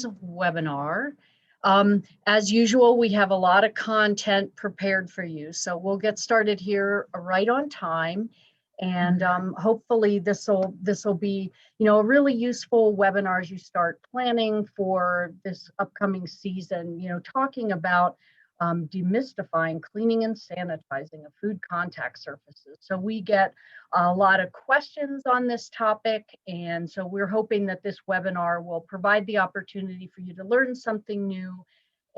webinar. As usual, we have a lot of content prepared for you, so we'll get started here right on time. And hopefully this will be, a really useful webinar as you start planning for this upcoming season, talking about demystifying, cleaning and sanitizing of food contact surfaces. So we get a lot of questions on this topic, and so we're hoping that this webinar will provide the opportunity for you to learn something new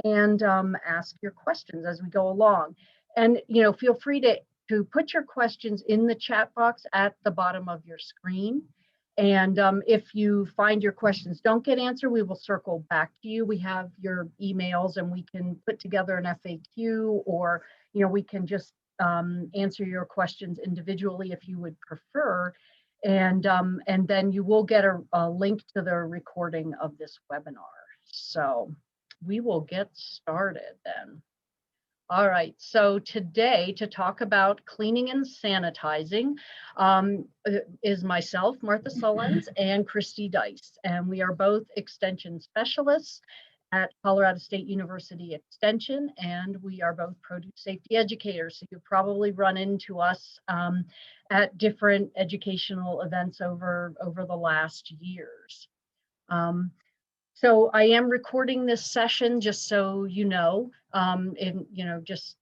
and ask your questions as we go along. And feel free to put your questions in the chat box at the bottom of your screen. And if you find your questions don't get answered, we will circle back to you. We have your emails and we can put together an FAQ, or we can just answer your questions individually if you would prefer. And then you will get a link to the recording of this webinar. So we will get started then. All right, so today to talk about cleaning and sanitizing is myself, Martha Sullins, and Christy Dice, and we are both extension specialists at Colorado State University Extension, and we are both produce safety educators, so you probably run into us at different educational events over the last years. So I am recording this session just so you know, just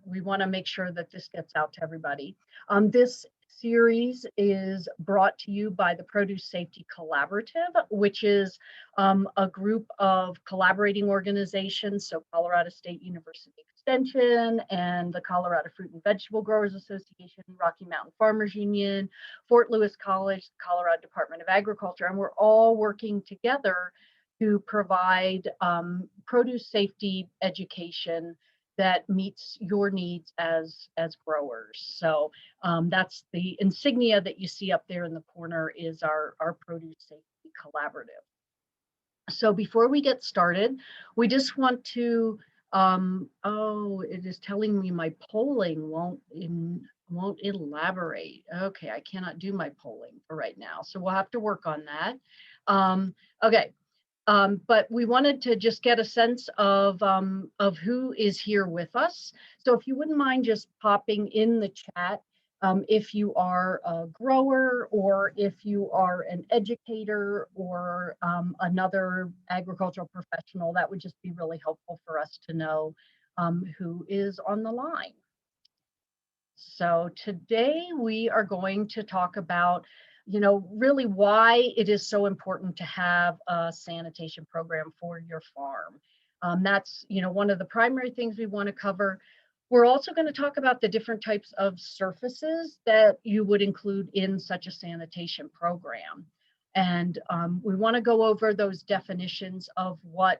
we want to make sure that this gets out to everybody. This series is brought to you by the Produce Safety Collaborative, which is a group of collaborating organizations, so Colorado State University Extension and the Colorado Fruit and Vegetable Growers Association, Rocky Mountain Farmers Union, Fort Lewis College, Colorado Department of Agriculture, and we're all working together to provide produce safety education that meets your needs as growers. So that's the insignia that you see up there in the corner is our Produce Safety Collaborative. So before we get started, we just want to, it is telling me my polling won't elaborate. Okay, I cannot do my polling for right now, so we'll have to work on that. Okay. But we wanted to just get a sense of who is here with us. So if you wouldn't mind just popping in the chat if you are a grower, or if you are an educator, or another agricultural professional, that would just be really helpful for us to know who is on the line. So today we are going to talk about really why it is so important to have a sanitation program for your farm. That's, one of the primary things we want to cover. We're also going to talk about the different types of surfaces that you would include in such a sanitation program. And we want to go over those definitions of what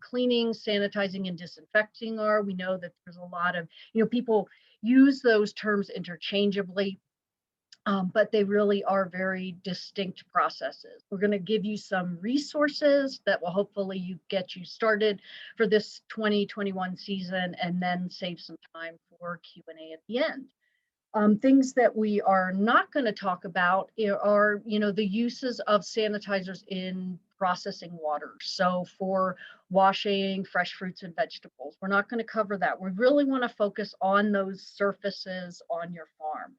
cleaning, sanitizing, and disinfecting are. We know that there's a lot of, people use those terms interchangeably. But they really are very distinct processes. We're going to give you some resources that will hopefully get you started for this 2021 season, and then save some time for Q&A at the end. Things that we are not going to talk about are, the uses of sanitizers in processing water. So for washing fresh fruits and vegetables, we're not going to cover that. We really want to focus on those surfaces on your farm.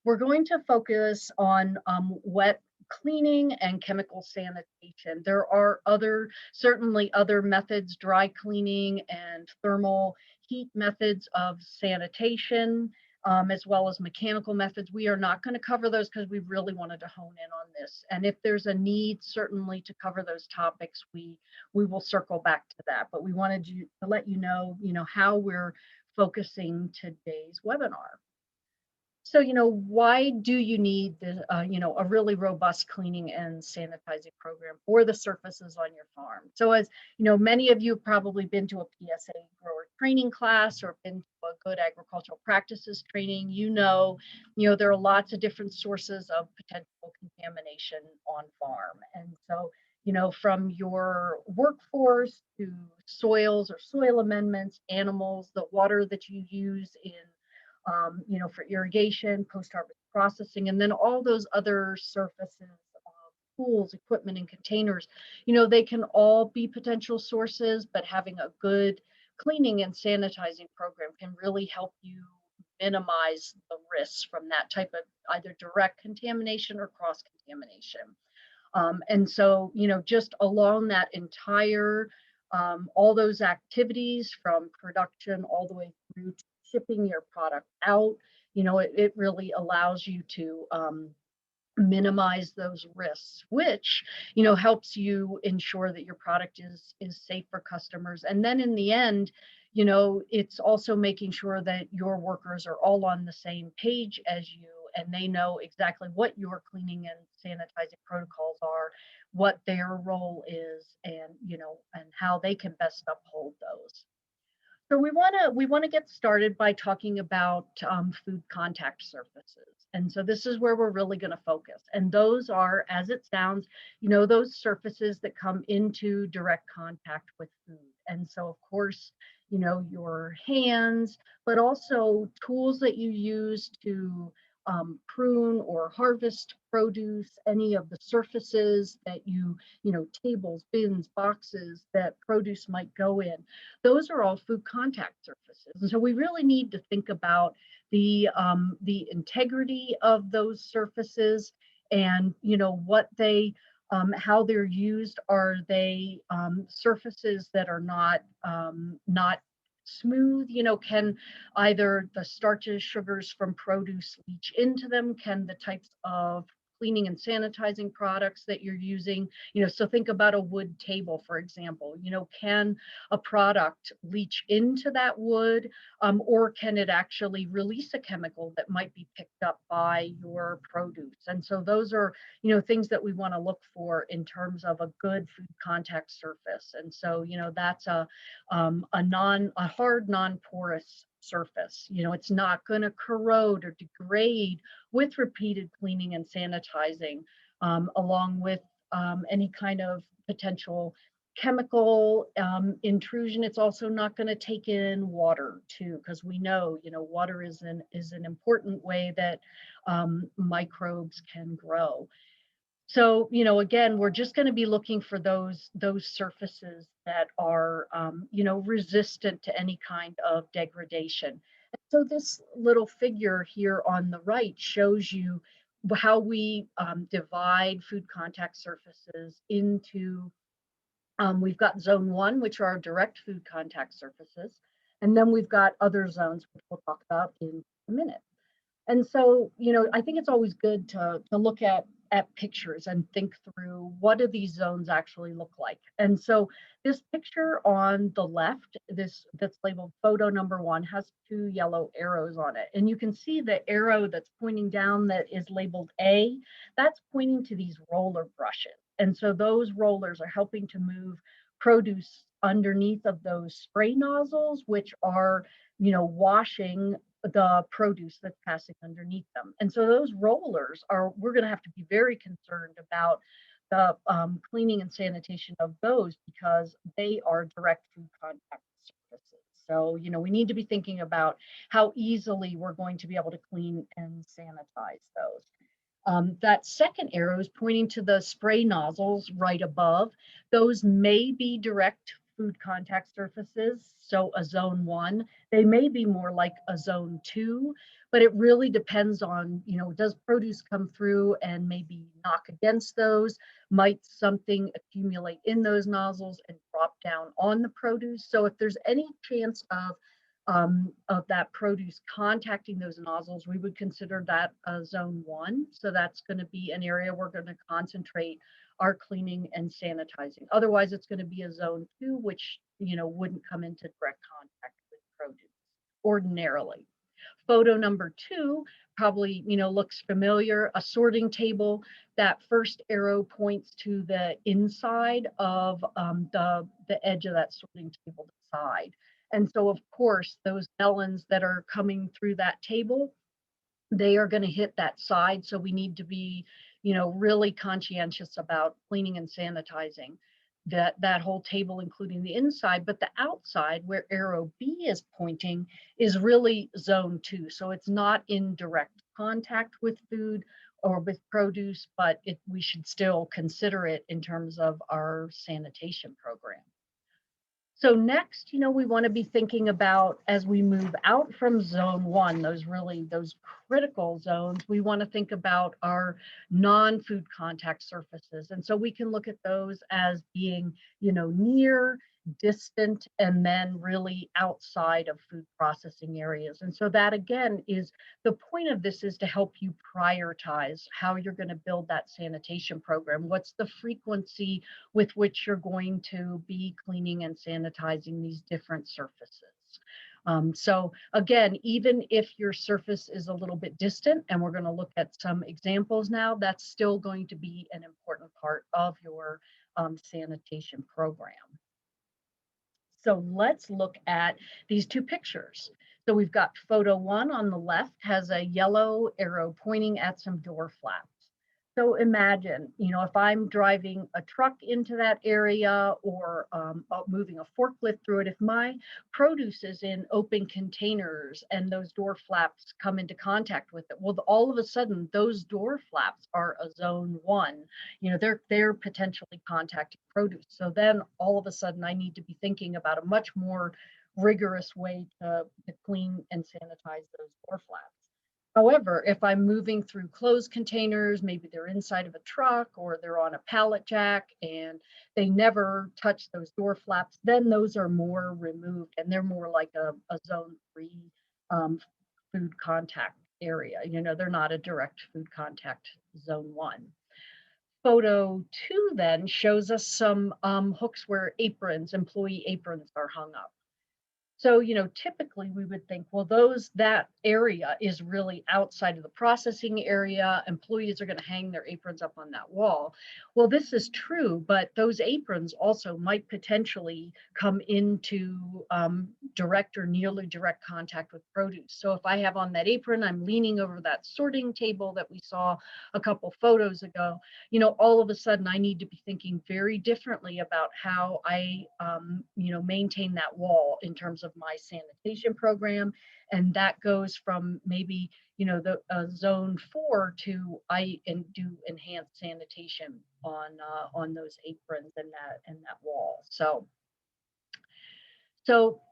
We're going to focus on wet cleaning and chemical sanitation. There are certainly other methods, dry cleaning and thermal heat methods of sanitation, as well as mechanical methods. We are not going to cover those because we really wanted to hone in on this. And if there's a need, certainly, to cover those topics, we will circle back to that. But we wanted to let you know, how we're focusing today's webinar. So, why do you need a really robust cleaning and sanitizing program for the surfaces on your farm? So as many of you have probably been to a PSA grower training class or been to a good agricultural practices training, there are lots of different sources of potential contamination on farm. And so, from your workforce to soils or soil amendments, animals, the water that you use in for irrigation, post-harvest processing, and then all those other surfaces of tools, equipment, and containers, they can all be potential sources, but having a good cleaning and sanitizing program can really help you minimize the risks from that type of either direct contamination or cross contamination. And so, just along that entire, all those activities from production all the way through to shipping your product out, it really allows you to minimize those risks, which helps you ensure that your product is safe for customers. And then in the end, it's also making sure that your workers are all on the same page as you, and they know exactly what your cleaning and sanitizing protocols are, what their role is, and and how they can best uphold those. So we want to get started by talking about food contact surfaces, and so this is where we're really going to focus. And those are, as it sounds, those surfaces that come into direct contact with food. And so, of course, your hands, but also tools that you use to prune or harvest produce, any of the surfaces that tables, bins, boxes that produce might go in, those are all food contact surfaces. And so we really need to think about the integrity of those surfaces, and what they how they're used. Are they surfaces that are not smooth? Can either the starches, sugars from produce leach into them? Can the types of cleaning and sanitizing products that you're using, so think about a wood table, for example, can a product leach into that wood, or can it actually release a chemical that might be picked up by your produce? And so those are, things that we want to look for in terms of a good food contact surface. And so, that's a hard, non-porous surface. It's not going to corrode or degrade with repeated cleaning and sanitizing, along with any kind of potential chemical intrusion. It's also not going to take in water too, because we know, water is an important way that microbes can grow. So, again, we're just going to be looking for those surfaces that are, resistant to any kind of degradation. So this little figure here on the right shows you how we divide food contact surfaces into, we've got zone 1, which are direct food contact surfaces, and then we've got other zones, which we'll talk about in a minute. And so, I think it's always good to look at pictures and think through, what do these zones actually look like? And so this picture on the left, this that's labeled photo number 1, has 2 yellow arrows on it. And you can see the arrow that's pointing down that is labeled A, that's pointing to these roller brushes. And so those rollers are helping to move produce underneath of those spray nozzles, which are, washing the produce that's passing underneath them. And so those rollers we're going to have to be very concerned about the cleaning and sanitation of those, because they are direct food contact surfaces. So, we need to be thinking about how easily we're going to be able to clean and sanitize those. That second arrow is pointing to the spray nozzles right above. Those may be direct food contact surfaces, so a zone 1. They may be more like a zone 2, but it really depends on, does produce come through and maybe knock against those? Might something accumulate in those nozzles and drop down on the produce? So if there's any chance of that produce contacting those nozzles, we would consider that a zone 1. So that's going to be an area we're going to concentrate our cleaning and sanitizing. Otherwise, it's going to be a zone 2, which wouldn't come into direct contact with produce ordinarily. Photo number 2 probably looks familiar. A sorting table. That first arrow points to the inside of the edge of that sorting table, the side. And so, of course, those melons that are coming through that table, they are going to hit that side. So we need to be, really conscientious about cleaning and sanitizing that whole table, including the inside. But the outside, where arrow B is pointing, is really zone 2. So it's not in direct contact with food. or with produce, but we should still consider it in terms of our sanitation program. So next, we want to be thinking about, as we move out from zone one, those critical zones, we want to think about our non-food contact surfaces. And so we can look at those as being, near, distant, and then really outside of food processing areas. And so that again is the point of this, is to help you prioritize how you're going to build that sanitation program. What's the frequency with which you're going to be cleaning and sanitizing these different surfaces. So again, even if your surface is a little bit distant, and we're going to look at some examples now, that's still going to be an important part of your sanitation program. So let's look at these two pictures. So we've got photo one on the left, has a yellow arrow pointing at some door flaps. So imagine, if I'm driving a truck into that area, or moving a forklift through it, if my produce is in open containers and those door flaps come into contact with it, well, all of a sudden those door flaps are a zone one. They're potentially contacting produce. So then all of a sudden I need to be thinking about a much more rigorous way to clean and sanitize those door flaps. However, if I'm moving through closed containers, maybe they're inside of a truck or they're on a pallet jack and they never touch those door flaps, then those are more removed and they're more like a zone three food contact area. They're not a direct food contact zone one. Photo two then shows us some hooks where employee aprons are hung up. So, typically we would think, well, that area is really outside of the processing area. Employees are going to hang their aprons up on that wall. Well, this is true, but those aprons also might potentially come into direct or nearly direct contact with produce. So if I have on that apron, I'm leaning over that sorting table that we saw a couple photos ago, all of a sudden I need to be thinking very differently about how I, maintain that wall in terms of my sanitation program. And that goes from maybe, the zone 4 to do enhanced sanitation on those aprons and that wall. So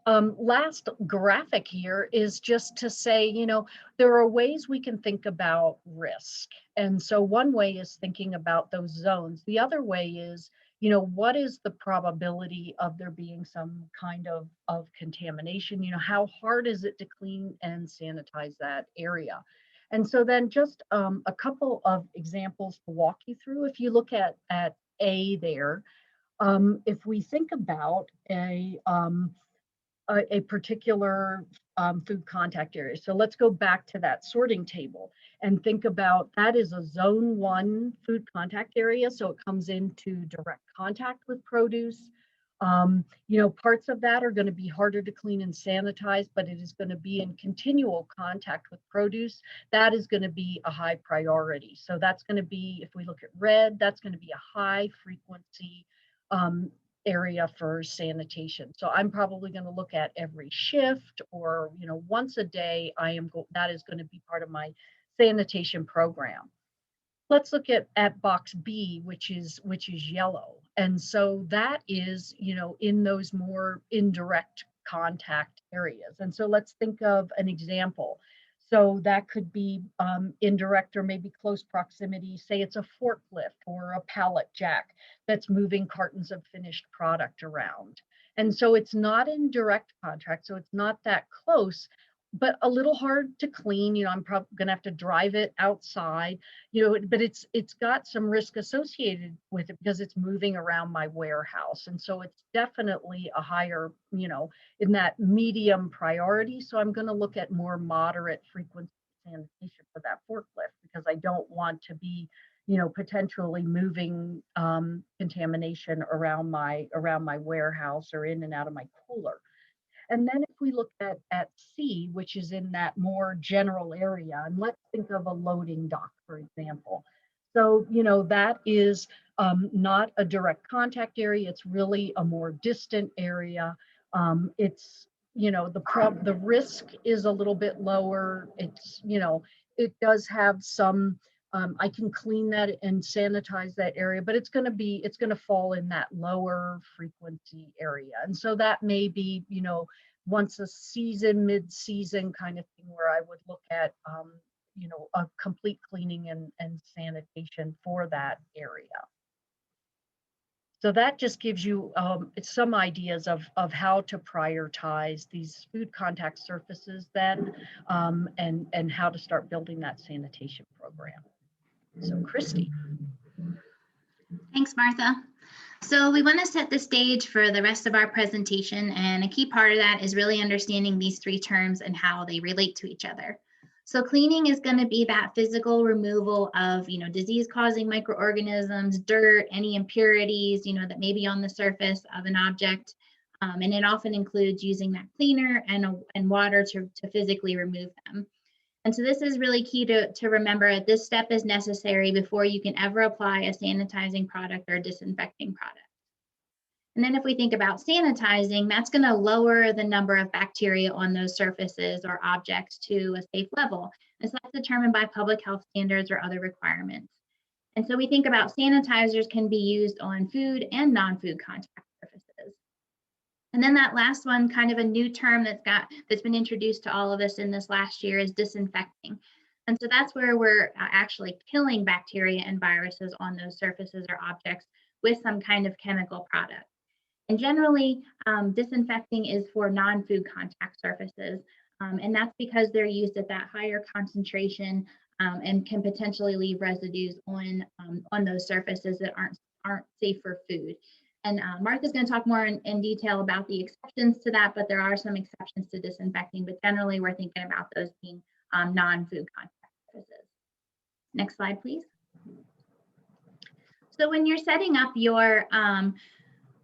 last graphic here is just to say, there are ways we can think about risk. And so one way is thinking about those zones. The other way is, what is the probability of there being some kind of contamination? How hard is it to clean and sanitize that area? And so then just a couple of examples to walk you through. If you look at A there, if we think about a particular food contact area. So let's go back to that sorting table and think about that is a zone 1 food contact area. So it comes into direct contact with produce. Parts of that are going to be harder to clean and sanitize, but it is going to be in continual contact with produce. That is going to be a high priority. So that's going to be, if we look at red, that's going to be a high frequency area for sanitation. So I'm probably going to look at every shift, or once a day. That is going to be part of my sanitation program. Let's look at box B, which is yellow. And so that is, in those more indirect contact areas. And so let's think of an example. So that could be indirect or maybe close proximity. Say it's a forklift or a pallet jack that's moving cartons of finished product around. And so it's not in direct contact, so it's not that close, but a little hard to clean. I'm probably going to have to drive it outside, but it's got some risk associated with it because it's moving around my warehouse. And so it's definitely a higher, in that medium priority. So I'm going to look at more moderate frequency sanitation for that forklift, because I don't want to be, potentially moving contamination around my warehouse or in and out of my cooler. And then if we look at C, which is in that more general area, and let's think of a loading dock, for example. So, that is not a direct contact area. It's really a more distant area. It's, the risk is a little bit lower. It's, it does have some I can clean that and sanitize that area, but it's going to fall in that lower frequency area. And so that may be, once a season, mid-season kind of thing where I would look at, a complete cleaning and sanitation for that area. So that just gives you some ideas of how to prioritize these food contact surfaces then, and how to start building that sanitation program. So Christy. Thanks, Martha. So we want to set the stage for the rest of our presentation, and a key part of that is really understanding these three terms and how they relate to each other. So cleaning is going to be that physical removal of, disease-causing microorganisms, dirt, any impurities, that may be on the surface of an object. And it often includes using that cleaner and water to physically remove them. And so this is really key to remember. This step is necessary before you can ever apply a sanitizing product or disinfecting product. And then if we think about sanitizing, that's going to lower the number of bacteria on those surfaces or objects to a safe level. And so that's determined by public health standards or other requirements. And so we think about sanitizers can be used on food and non-food contact surfaces. And then that last one, kind of a new term that's been introduced to all of us in this last year, is disinfecting. And so that's where we're actually killing bacteria and viruses on those surfaces or objects with some kind of chemical product. And generally, disinfecting is for non-food contact surfaces. And that's because they're used at that higher concentration and can potentially leave residues on those surfaces that aren't safe for food. And Martha's going to talk more in detail about the exceptions to that, but there are some exceptions to disinfecting, but generally we're thinking about those being non-food contact surfaces. Next slide, please. So when you're setting up your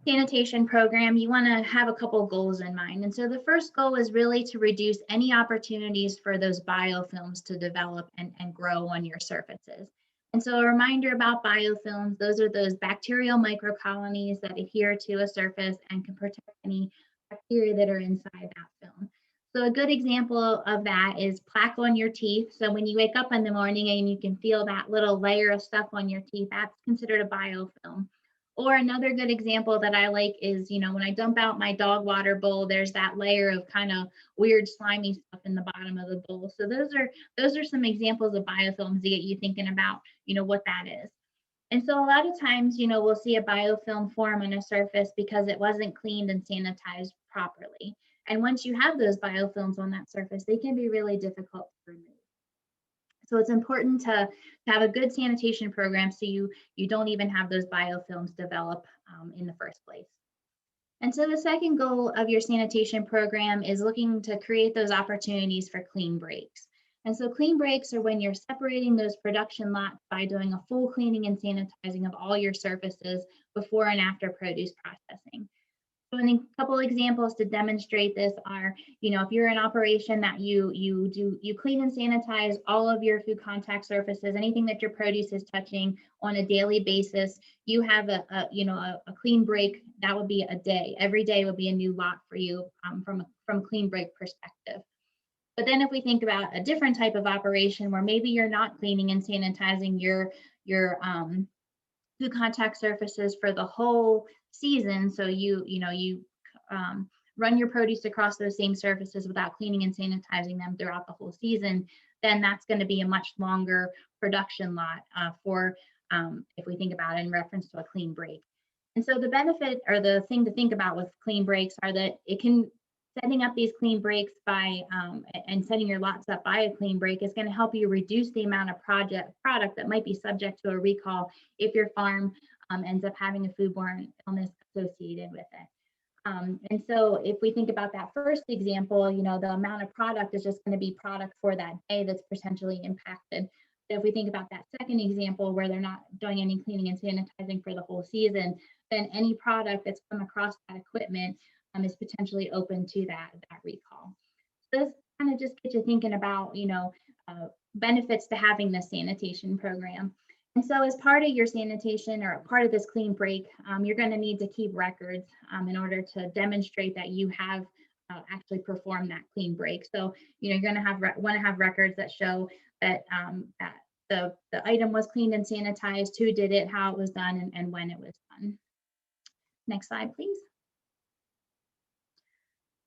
sanitation program, you want to have a couple goals in mind. And so the first goal is really to reduce any opportunities for those biofilms to develop and grow on your surfaces. And so a reminder about biofilms, those are those bacterial microcolonies that adhere to a surface and can protect any bacteria that are inside that film. So a good example of that is plaque on your teeth. So when you wake up in the morning and you can feel that little layer of stuff on your teeth, that's considered a biofilm. Or another good example that I like is, when I dump out my dog water bowl, there's that layer of kind of weird slimy stuff in the bottom of the bowl. So those are some examples of biofilms to get you thinking about, what that is. And so a lot of times, we'll see a biofilm form on a surface because it wasn't cleaned and sanitized properly. And once you have those biofilms on that surface, they can be really difficult to remove. So it's important to have a good sanitation program so you don't even have those biofilms develop in the first place. And so the second goal of your sanitation program is looking to create those opportunities for clean breaks. And so clean breaks are when you're separating those production lots by doing a full cleaning and sanitizing of all your surfaces before and after produce processing. So a couple examples to demonstrate this are, if you're an operation that you clean and sanitize all of your food contact surfaces, anything that your produce is touching on a daily basis, you have a clean break. That would be a day. Every day would be a new lot for you from a clean break perspective. But then if we think about a different type of operation where maybe you're not cleaning and sanitizing your food contact surfaces for the whole season, so you run your produce across those same surfaces without cleaning and sanitizing them throughout the whole season, then that's going to be a much longer production lot for if we think about it in reference to a clean break. And so the benefit or the thing to think about with clean breaks are that setting up these clean breaks by and setting your lots up by a clean break is going to help you reduce the amount of product that might be subject to a recall if your farm ends up having a foodborne illness associated with it. And so if we think about that first example, the amount of product is just going to be product for that day that's potentially impacted. So if we think about that second example where they're not doing any cleaning and sanitizing for the whole season, then any product that's come across that equipment is potentially open to that recall. So this kind of just gets you thinking about, benefits to having this sanitation program. And so as part of your sanitation or part of this clean break, you're going to need to keep records in order to demonstrate that you have actually performed that clean break. So, you're going to want to have records that show that the item was cleaned and sanitized, who did it, how it was done, and when it was done. Next slide, please.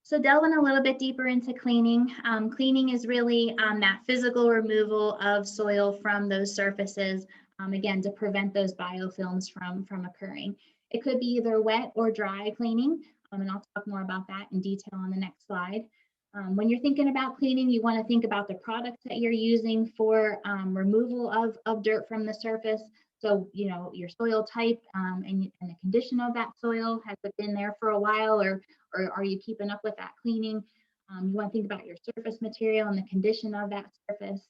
So delving a little bit deeper into cleaning, cleaning is really that physical removal of soil from those surfaces, again, to prevent those biofilms from occurring. It could be either wet or dry cleaning, and I'll talk more about that in detail on the next slide. When you're thinking about cleaning, you want to think about the products that you're using for removal of dirt from the surface. So, you know, your soil type and the condition of that soil. Has it been there for a while, or are you keeping up with that cleaning? You want to think about your surface material and the condition of that surface.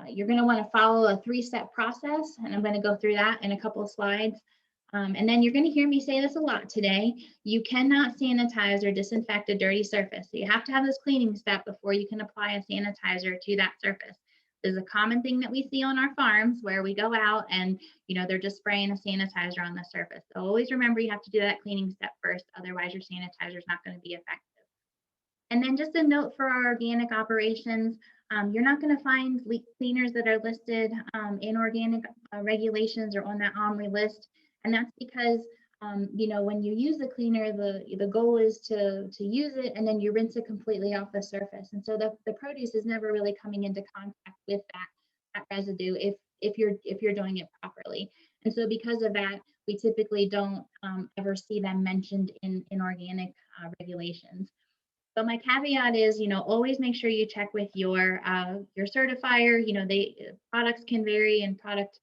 You're going to want to follow a 3-step process, and I'm going to go through that in a couple of slides. And then you're going to hear me say this a lot today. You cannot sanitize or disinfect a dirty surface. So you have to have this cleaning step before you can apply a sanitizer to that surface. There's a common thing that we see on our farms where we go out and, you know, they're just spraying a sanitizer on the surface. So always remember you have to do that cleaning step first. Otherwise, your sanitizer is not going to be effective. And then just a note for our organic operations, you're not going to find cleaners that are listed in organic regulations or on that OMRI list. And that's because, you know, when you use the cleaner, the goal is to use it and then you rinse it completely off the surface. And so the produce is never really coming into contact with that residue if you're doing it properly. And so because of that, we typically don't ever see them mentioned in organic regulations. So my caveat is, you know, always make sure you check with your certifier. You know, products can vary and product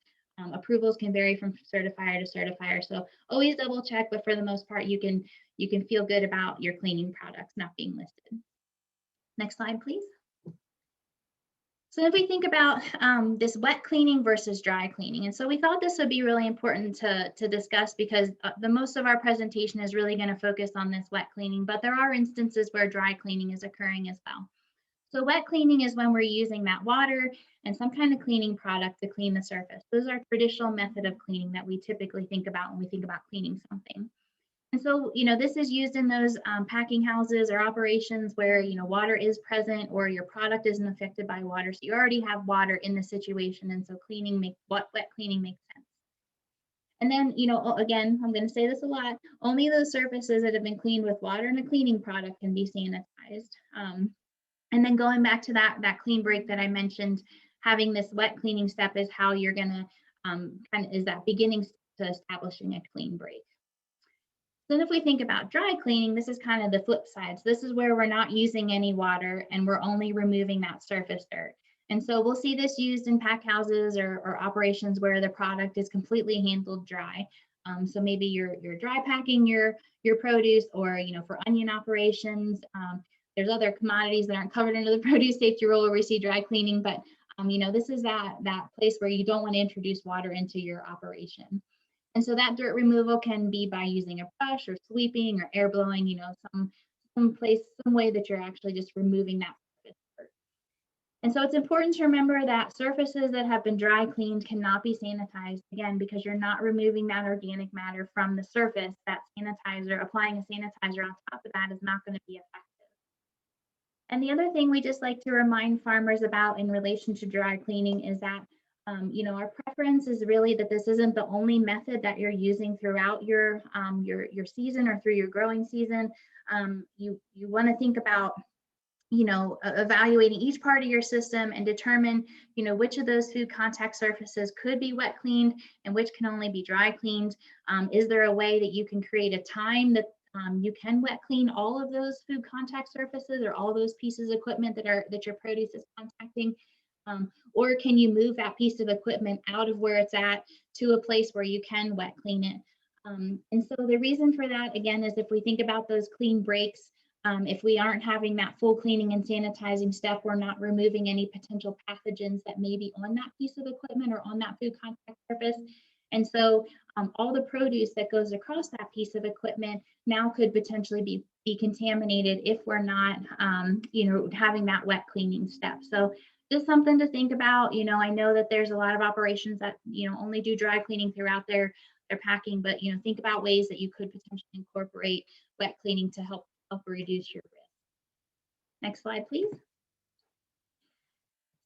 approvals can vary from certifier to certifier. So always double check, but for the most part, you can feel good about your cleaning products not being listed. Next slide, please. So if we think about this wet cleaning versus dry cleaning, and so we thought this would be really important to discuss because the most of our presentation is really going to focus on this wet cleaning, but there are instances where dry cleaning is occurring as well. So wet cleaning is when we're using that water and some kind of cleaning product to clean the surface. Those are traditional method of cleaning that we typically think about when we think about cleaning something. And so, you know, this is used in those packing houses or operations where, you know, water is present or your product isn't affected by water. So you already have water in the situation. And so wet cleaning makes sense. And then, you know, again, I'm going to say this a lot, only those surfaces that have been cleaned with water and a cleaning product can be sanitized. And then going back to that clean break that I mentioned, having this wet cleaning step is how you're going to is that beginning to establishing a clean break. Then if we think about dry cleaning, this is kind of the flip side. So this is where we're not using any water and we're only removing that surface dirt. And so we'll see this used in pack houses or operations where the product is completely handled dry. So maybe you're dry packing your produce, or, you know, for onion operations, there's other commodities that aren't covered under the produce safety rule where we see dry cleaning, but you know, this is that place where you don't want to introduce water into your operation. And so that dirt removal can be by using a brush or sweeping or air blowing, you know, some way that you're actually just removing that surface dirt. And so it's important to remember that surfaces that have been dry cleaned cannot be sanitized, again, because you're not removing that organic matter from the surface. That sanitizer, applying a sanitizer on top of that is not going to be effective. And the other thing we just like to remind farmers about in relation to dry cleaning is that you know, our preference is really that this isn't the only method that you're using throughout your season or through your growing season. You want to think about, you know, evaluating each part of your system and determine, you know, which of those food contact surfaces could be wet cleaned and which can only be dry cleaned. Is there a way that you can create a time that you can wet clean all of those food contact surfaces or all those pieces of equipment that your produce is contacting? Or can you move that piece of equipment out of where it's at to a place where you can wet clean it? And so the reason for that, again, is if we think about those clean breaks, if we aren't having that full cleaning and sanitizing step, we're not removing any potential pathogens that may be on that piece of equipment or on that food contact surface. And so all the produce that goes across that piece of equipment now could potentially be contaminated if we're not, you know, having that wet cleaning step. So just something to think about. You know, I know that there's a lot of operations that, you know, only do dry cleaning throughout their packing, but, you know, think about ways that you could potentially incorporate wet cleaning to help reduce your risk. Next slide, please.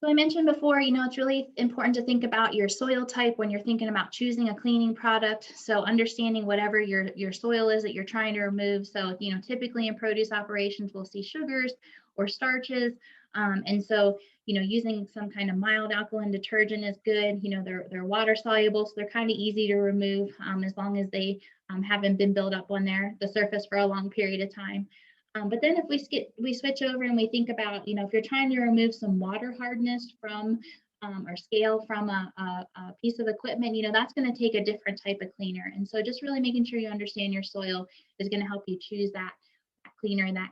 So I mentioned before, it's really important to think about your soil type when you're thinking about choosing a cleaning product. So understanding whatever your soil is that you're trying to remove. So, typically in produce operations, we'll see sugars or starches. And so, using some kind of mild alkaline detergent is good. They're water soluble, so they're kind of easy to remove as long as they haven't been built up on the surface for a long period of time. But then if we switch over and we think about, if you're trying to remove some water hardness from or scale from a piece of equipment, that's going to take a different type of cleaner. And so just really making sure you understand your soil is going to help you choose that cleaner that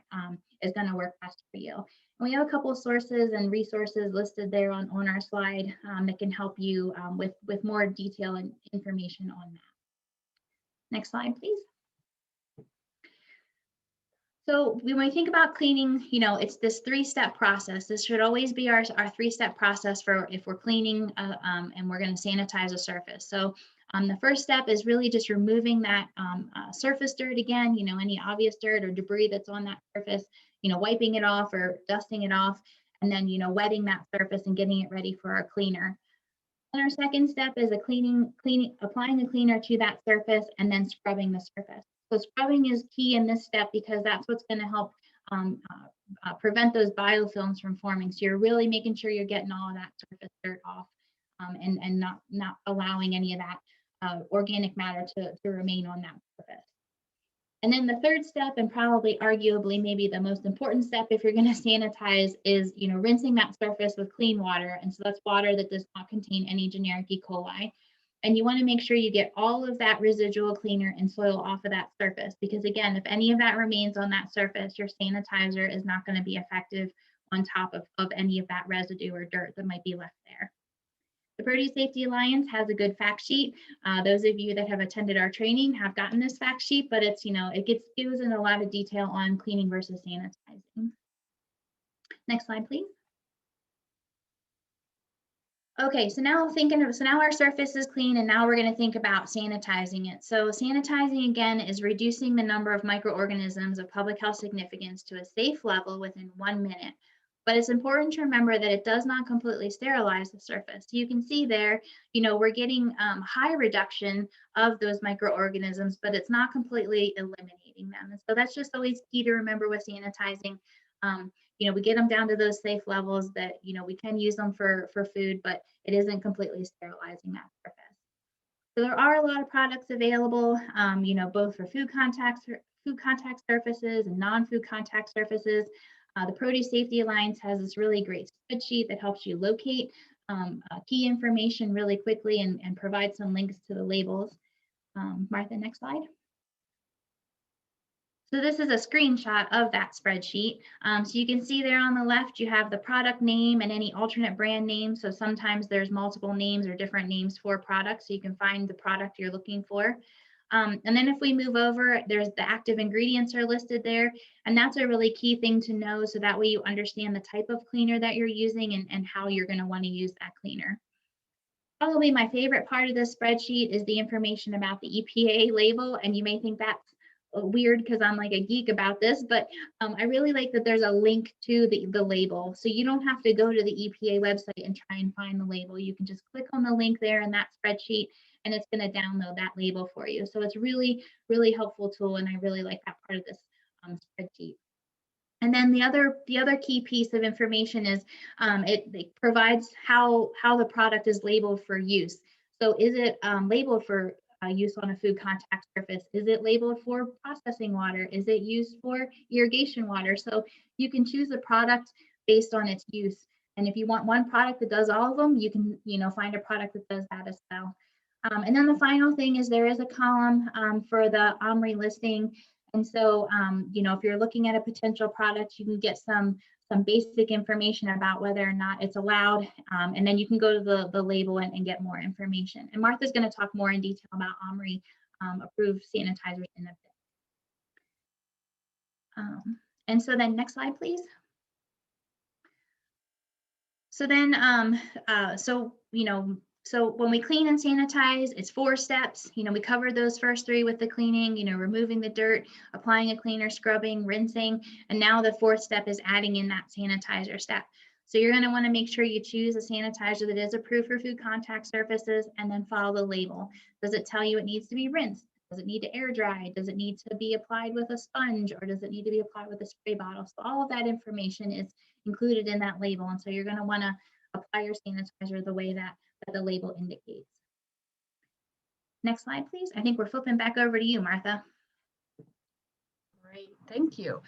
is going to work best for you. And we have a couple of sources and resources listed there on our slide that can help you with more detail and information on that. Next slide, please. So when we think about cleaning, it's this 3-step process. This should always be our 3-step process for if we're cleaning and we're going to sanitize a surface. So the first step is really just removing that surface dirt again, any obvious dirt or debris that's on that surface, wiping it off or dusting it off, and then, wetting that surface and getting it ready for our cleaner. And our second step is applying the cleaner to that surface and then scrubbing the surface. So scrubbing is key in this step because that's what's going to help prevent those biofilms from forming. So you're really making sure you're getting all of that surface dirt off and not allowing any of that organic matter to remain on that surface. And then the third step, and probably arguably maybe the most important step if you're going to sanitize, is rinsing that surface with clean water. And so that's water that does not contain any generic E. coli. And you want to make sure you get all of that residual cleaner and soil off of that surface, because again, if any of that remains on that surface, your sanitizer is not going to be effective on top of any of that residue or dirt that might be left there. The Produce Safety Alliance has a good fact sheet. Those of you that have attended our training have gotten this fact sheet, but it's, it gives in a lot of detail on cleaning versus sanitizing. Next slide, please. Okay, so now our surface is clean, and now we're going to think about sanitizing it. So sanitizing, again, is reducing the number of microorganisms of public health significance to a safe level within 1 minute. But it's important to remember that it does not completely sterilize the surface. You can see there, we're getting high reduction of those microorganisms, but it's not completely eliminating them. And so that's just always key to remember with sanitizing. We get them down to those safe levels that, we can use them for food, but it isn't completely sterilizing that surface. So there are a lot of products available, both for food contact surfaces and non-food contact surfaces. The Produce Safety Alliance has this really great spreadsheet that helps you locate key information really quickly and provide some links to the labels. Martha, next slide. So this is a screenshot of that spreadsheet. So you can see there on the left, you have the product name and any alternate brand name. So sometimes there's multiple names or different names for products, so you can find the product you're looking for. And then if we move over, there's the active ingredients are listed there. And that's a really key thing to know, so that way you understand the type of cleaner that you're using and how you're going to want to use that cleaner. Probably my favorite part of this spreadsheet is the information about the EPA label. And you may think that's weird because I'm like a geek about this, but I really like that there's a link to the label. So you don't have to go to the EPA website and try and find the label. You can just click on the link there in that spreadsheet, and it's going to download that label for you. So it's really, really helpful tool, and I really like that part of this spreadsheet. And then the other key piece of information is it provides how the product is labeled for use. So is it labeled for use on a food contact surface? Is it labeled for processing water? Is it used for irrigation water? So you can choose a product based on its use. And if you want one product that does all of them, you can find a product that does that as well. And then the final thing is there is a column for the OMRI listing. And so, if you're looking at a potential product, you can get some basic information about whether or not it's allowed. And then you can go to the label and get more information. And Martha's going to talk more in detail about OMRI approved sanitizers in a bit. And so then next slide, please. So then, so when we clean and sanitize, it's 4 steps. We covered those first 3 with the cleaning, removing the dirt, applying a cleaner, scrubbing, rinsing, and now the 4th step is adding in that sanitizer step. So you're going to want to make sure you choose a sanitizer that is approved for food contact surfaces and then follow the label. Does it tell you it needs to be rinsed? Does it need to air dry? Does it need to be applied with a sponge, or does it need to be applied with a spray bottle? So all of that information is included in that label. And so you're going to want to apply your sanitizer the way that the label indicates. Next slide, please. I think we're flipping back over to you, Martha. Great, thank you.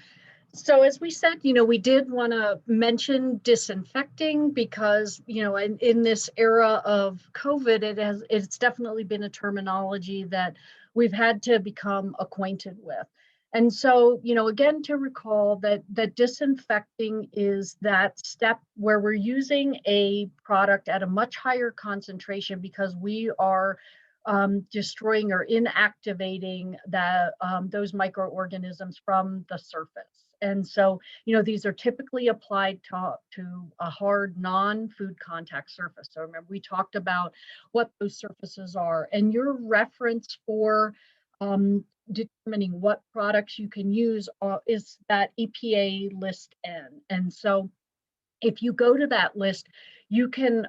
So as we said, we did want to mention disinfecting because, in this era of COVID, it's definitely been a terminology that we've had to become acquainted with. And so, again, to recall that disinfecting is that step where we're using a product at a much higher concentration because we are destroying or inactivating those microorganisms from the surface. And so, these are typically applied to a hard non-food contact surface. So remember, we talked about what those surfaces are, and your reference for determining what products you can use is that EPA list N. And so if you go to that list, you can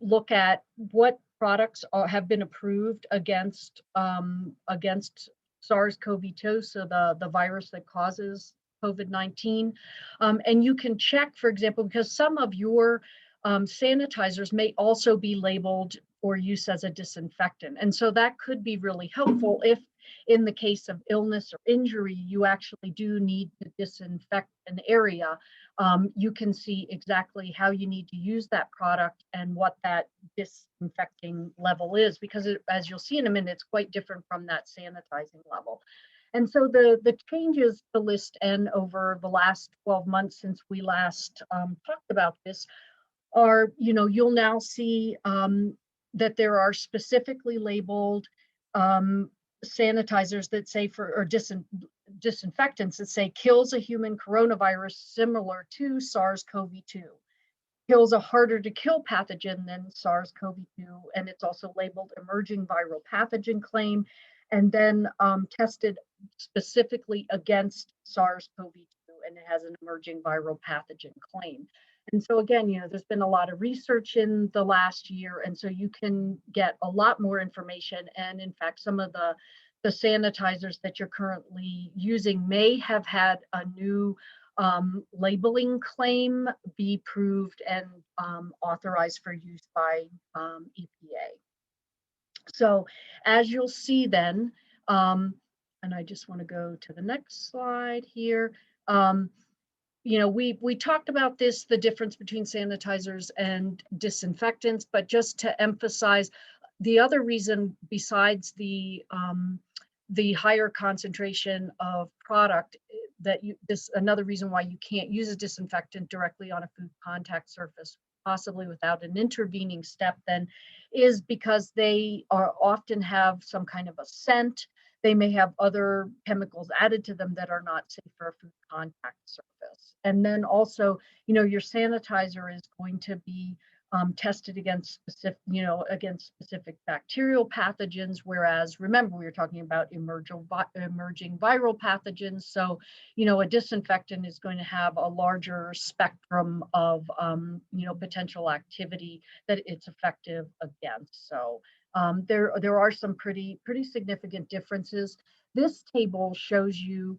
look at what products have been approved against SARS-CoV-2, so the virus that causes COVID-19. And you can check, for example, because some of your sanitizers may also be labeled for use as a disinfectant. And so that could be really helpful if, in the case of illness or injury, you actually do need to disinfect an area. You can see exactly how you need to use that product and what that disinfecting level is, because as you'll see in a minute, it's quite different from that sanitizing level. And so the changes to list N over the last 12 months since we last talked about this are, you'll now see that there are specifically labeled sanitizers that say or disinfectants that say kills a human coronavirus similar to SARS-CoV-2, kills a harder to kill pathogen than SARS-CoV-2, and it's also labeled emerging viral pathogen claim, and then tested specifically against SARS-CoV-2, and it has an emerging viral pathogen claim. And so again, there's been a lot of research in the last year, and so you can get a lot more information. And in fact, some of the sanitizers that you're currently using may have had a new labeling claim be proved and authorized for use by EPA. So as you'll see then, and I just want to go to the next slide here. We talked about this, the difference between sanitizers and disinfectants, but just to emphasize, the other reason besides the higher concentration of product another reason why you can't use a disinfectant directly on a food contact surface, possibly without an intervening step then, is because they often have some kind of a scent. They may have other chemicals added to them that are not safe for a food contact surface. And then also, your sanitizer is going to be tested against specific bacterial pathogens, whereas remember we were talking about emerging viral pathogens. So, a disinfectant is going to have a larger spectrum of potential activity that it's effective against. So there are some pretty significant differences. This table shows you,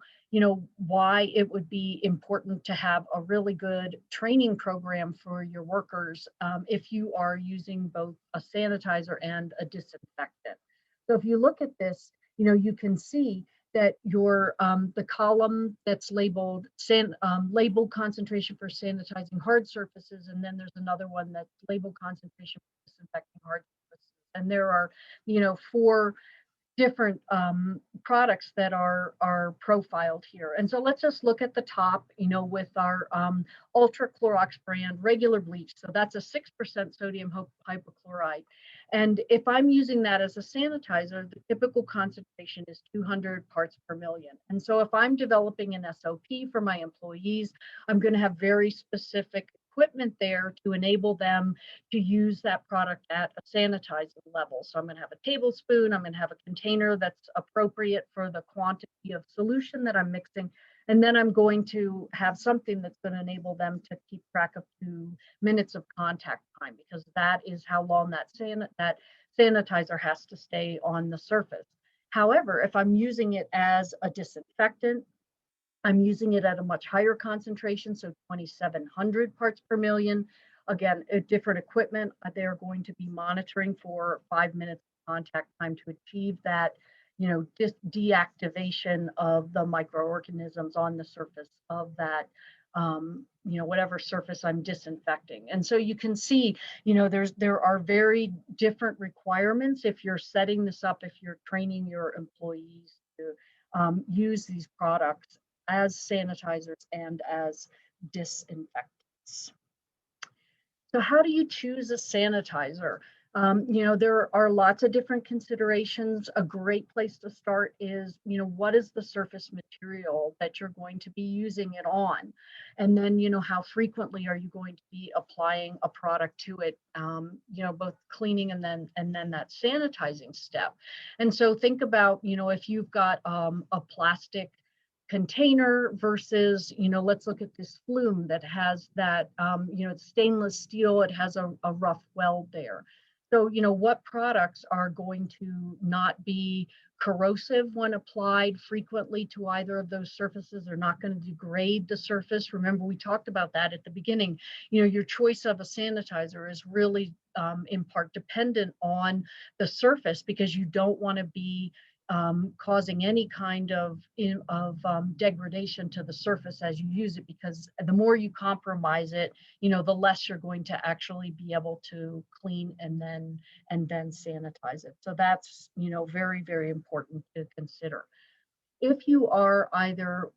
why it would be important to have a really good training program for your workers if you are using both a sanitizer and a disinfectant. So if you look at this, you can see that your the column that's labeled labeled concentration for sanitizing hard surfaces, and then there's another one that's labeled concentration for disinfecting hard surfaces. And there are, 4 different products that are profiled here. And so let's just look at the top, with our ultra Clorox brand regular bleach. So that's a 6% sodium hypochlorite. And if I'm using that as a sanitizer, the typical concentration is 200 parts per million. And so if I'm developing an SOP for my employees, I'm going to have very specific equipment there to enable them to use that product at a sanitizing level. So I'm going to have a tablespoon, I'm going to have a container that's appropriate for the quantity of solution that I'm mixing. And then I'm going to have something that's going to enable them to keep track of 2 minutes of contact time, because that is how long that sanitizer has to stay on the surface. However, if I'm using it as a disinfectant, I'm using it at a much higher concentration, so 2,700 parts per million. Again, different equipment, they're going to be monitoring for 5 minutes of contact time to achieve that, deactivation of the microorganisms on the surface of that, whatever surface I'm disinfecting. And so you can see, there are very different requirements if you're setting this up, if you're training your employees to use these products as sanitizers and as disinfectants. So how do you choose a sanitizer? There are lots of different considerations. A great place to start is, what is the surface material that you're going to be using it on? And then, how frequently are you going to be applying a product to it, both cleaning and then that sanitizing step. And so think about, if you've got a plastic container versus, let's look at this flume that has that, it's stainless steel, it has a rough weld there. So, what products are going to not be corrosive when applied frequently to either of those surfaces? They're not going to degrade the surface. Remember, we talked about that at the beginning. Your choice of a sanitizer is really in part dependent on the surface, because you don't want to be causing any kind of degradation to the surface as you use it, because the more you compromise it, the less you're going to actually be able to clean and then sanitize it. So that's, very, very important to consider. If you are either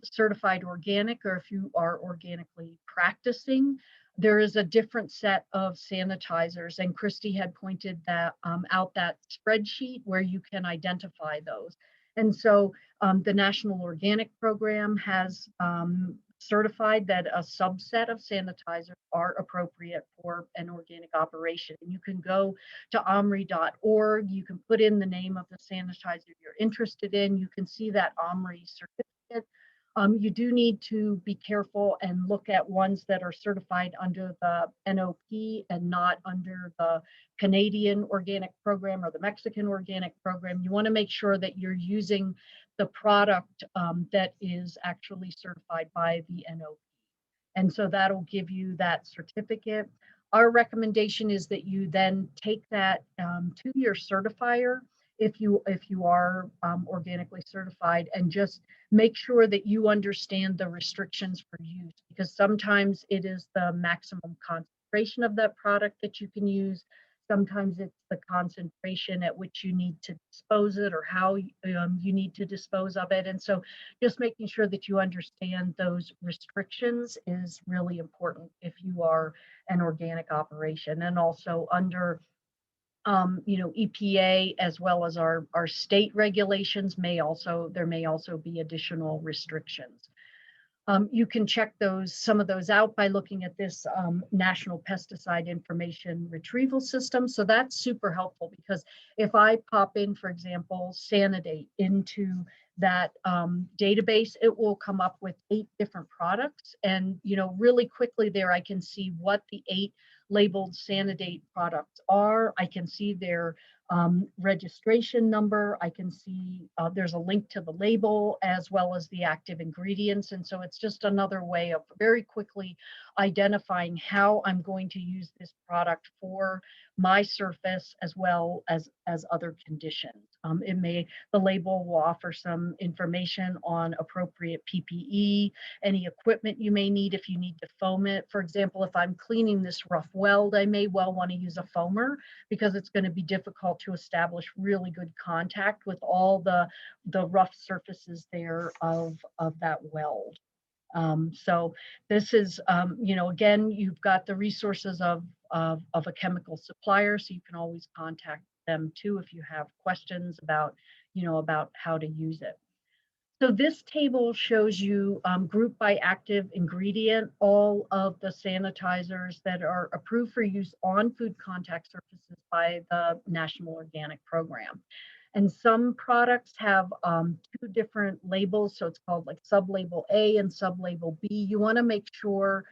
certified organic or if you are organically practicing, there is a different set of sanitizers. And Christy had pointed that out, that spreadsheet where you can identify those. And so the National Organic Program has certified that a subset of sanitizers are appropriate for an organic operation. And you can go to omri.org, you can put in the name of the sanitizer you're interested in, you can see that OMRI certificate. You do need to be careful and look at ones that are certified under the NOP and not under the Canadian Organic Program or the Mexican Organic Program. You want to make sure that you're using the product that is actually certified by the NOP. And so that'll give you that certificate. Our recommendation is that you then take that to your certifier if you are organically certified, and just make sure that you understand the restrictions for use, because sometimes it is the maximum concentration of that product that you can use. Sometimes it's the concentration at which you need to dispose it, or how you need to dispose of it. And so just making sure that you understand those restrictions is really important if you are an organic operation. And also under EPA, as well as our state regulations, there may also be additional restrictions. You can check some of those out by looking at this National Pesticide Information Retrieval System. So that's super helpful, because if I pop in, for example, Sanidate into that database, it will come up with 8 different products. And, really quickly there, I can see what the 8 labeled Sanidate products are. I can see their registration number. I can see there's a link to the label as well as the active ingredients. And so it's just another way of very quickly identifying how I'm going to use this product for my surface as well as other conditions. The label will offer some information on appropriate PPE, any equipment you may need if you need to foam it. For example, if I'm cleaning this rough weld, I may well want to use a foamer, because it's going to be difficult to establish really good contact with all the rough surfaces there of that weld. So this is, again, you've got the resources of a chemical supplier, so you can always contact them too if you have questions about how to use it. So this table shows you group by active ingredient, all of the sanitizers that are approved for use on food contact surfaces by the National Organic Program. And some products have two different labels. So it's called like sublabel A and sublabel B. You want to make sure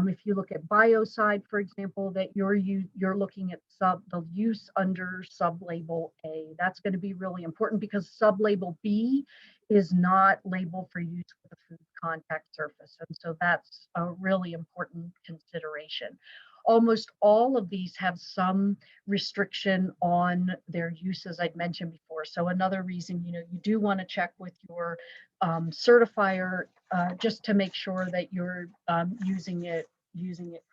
if you look at biocide, for example, that you're looking at the use under sublabel A. That's going to be really important because sublabel B is not labeled for use with a food contact surface. And so that's a really important consideration. Almost all of these have some restriction on their use, as I'd mentioned before. So another reason, you do want to check with your certifier just to make sure that you're using it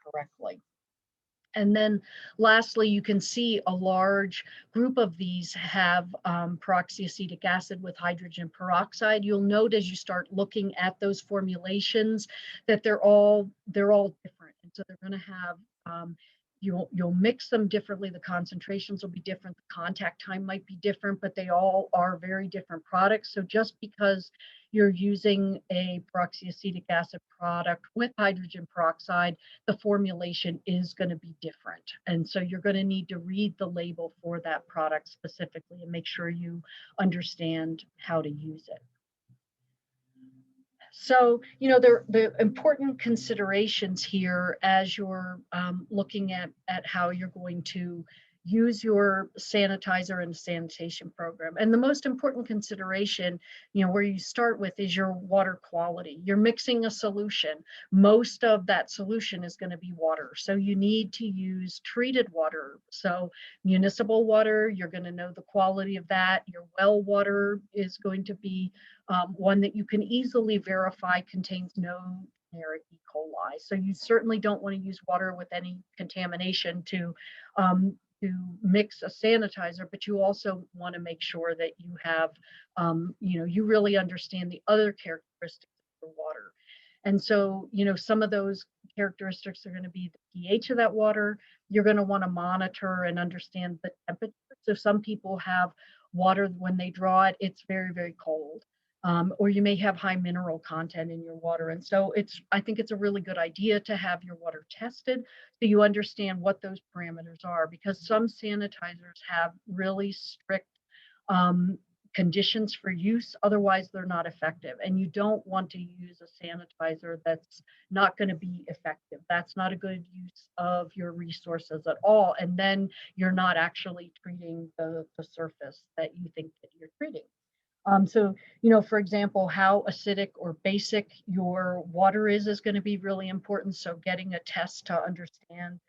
correctly. And then lastly, you can see a large group of these have peroxyacetic acid with hydrogen peroxide. You'll note as you start looking at those formulations that they're all different. And so they're going to have you'll mix them differently. The concentrations will be different. The contact time might be different, but they all are very different products. So just because you're using a peroxyacetic acid product with hydrogen peroxide, the formulation is going to be different. And so you're going to need to read the label for that product specifically and make sure you understand how to use it. So, the important considerations here as you're looking at how you're going to use your sanitizer and sanitation program. And the most important consideration, where you start with is your water quality. You're mixing a solution. Most of that solution is going to be water. So you need to use treated water. So municipal water, you're going to know the quality of that. Your well water is going to be one that you can easily verify contains no generic E. coli. So you certainly don't want to use water with any contamination to mix a sanitizer, but you also want to make sure that you have, you really understand the other characteristics of the water. And so, some of those characteristics are going to be the pH of that water. You're going to want to monitor and understand the temperature. So some people have water when they draw it, it's very, very cold. Or you may have high mineral content in your water. And so I think it's a really good idea to have your water tested so you understand what those parameters are, because some sanitizers have really strict conditions for use. Otherwise, they're not effective. And you don't want to use a sanitizer that's not going to be effective. That's not a good use of your resources at all. And then you're not actually treating the surface that you think that you're treating. So, for example, how acidic or basic your water is going to be really important. So getting a test to understand,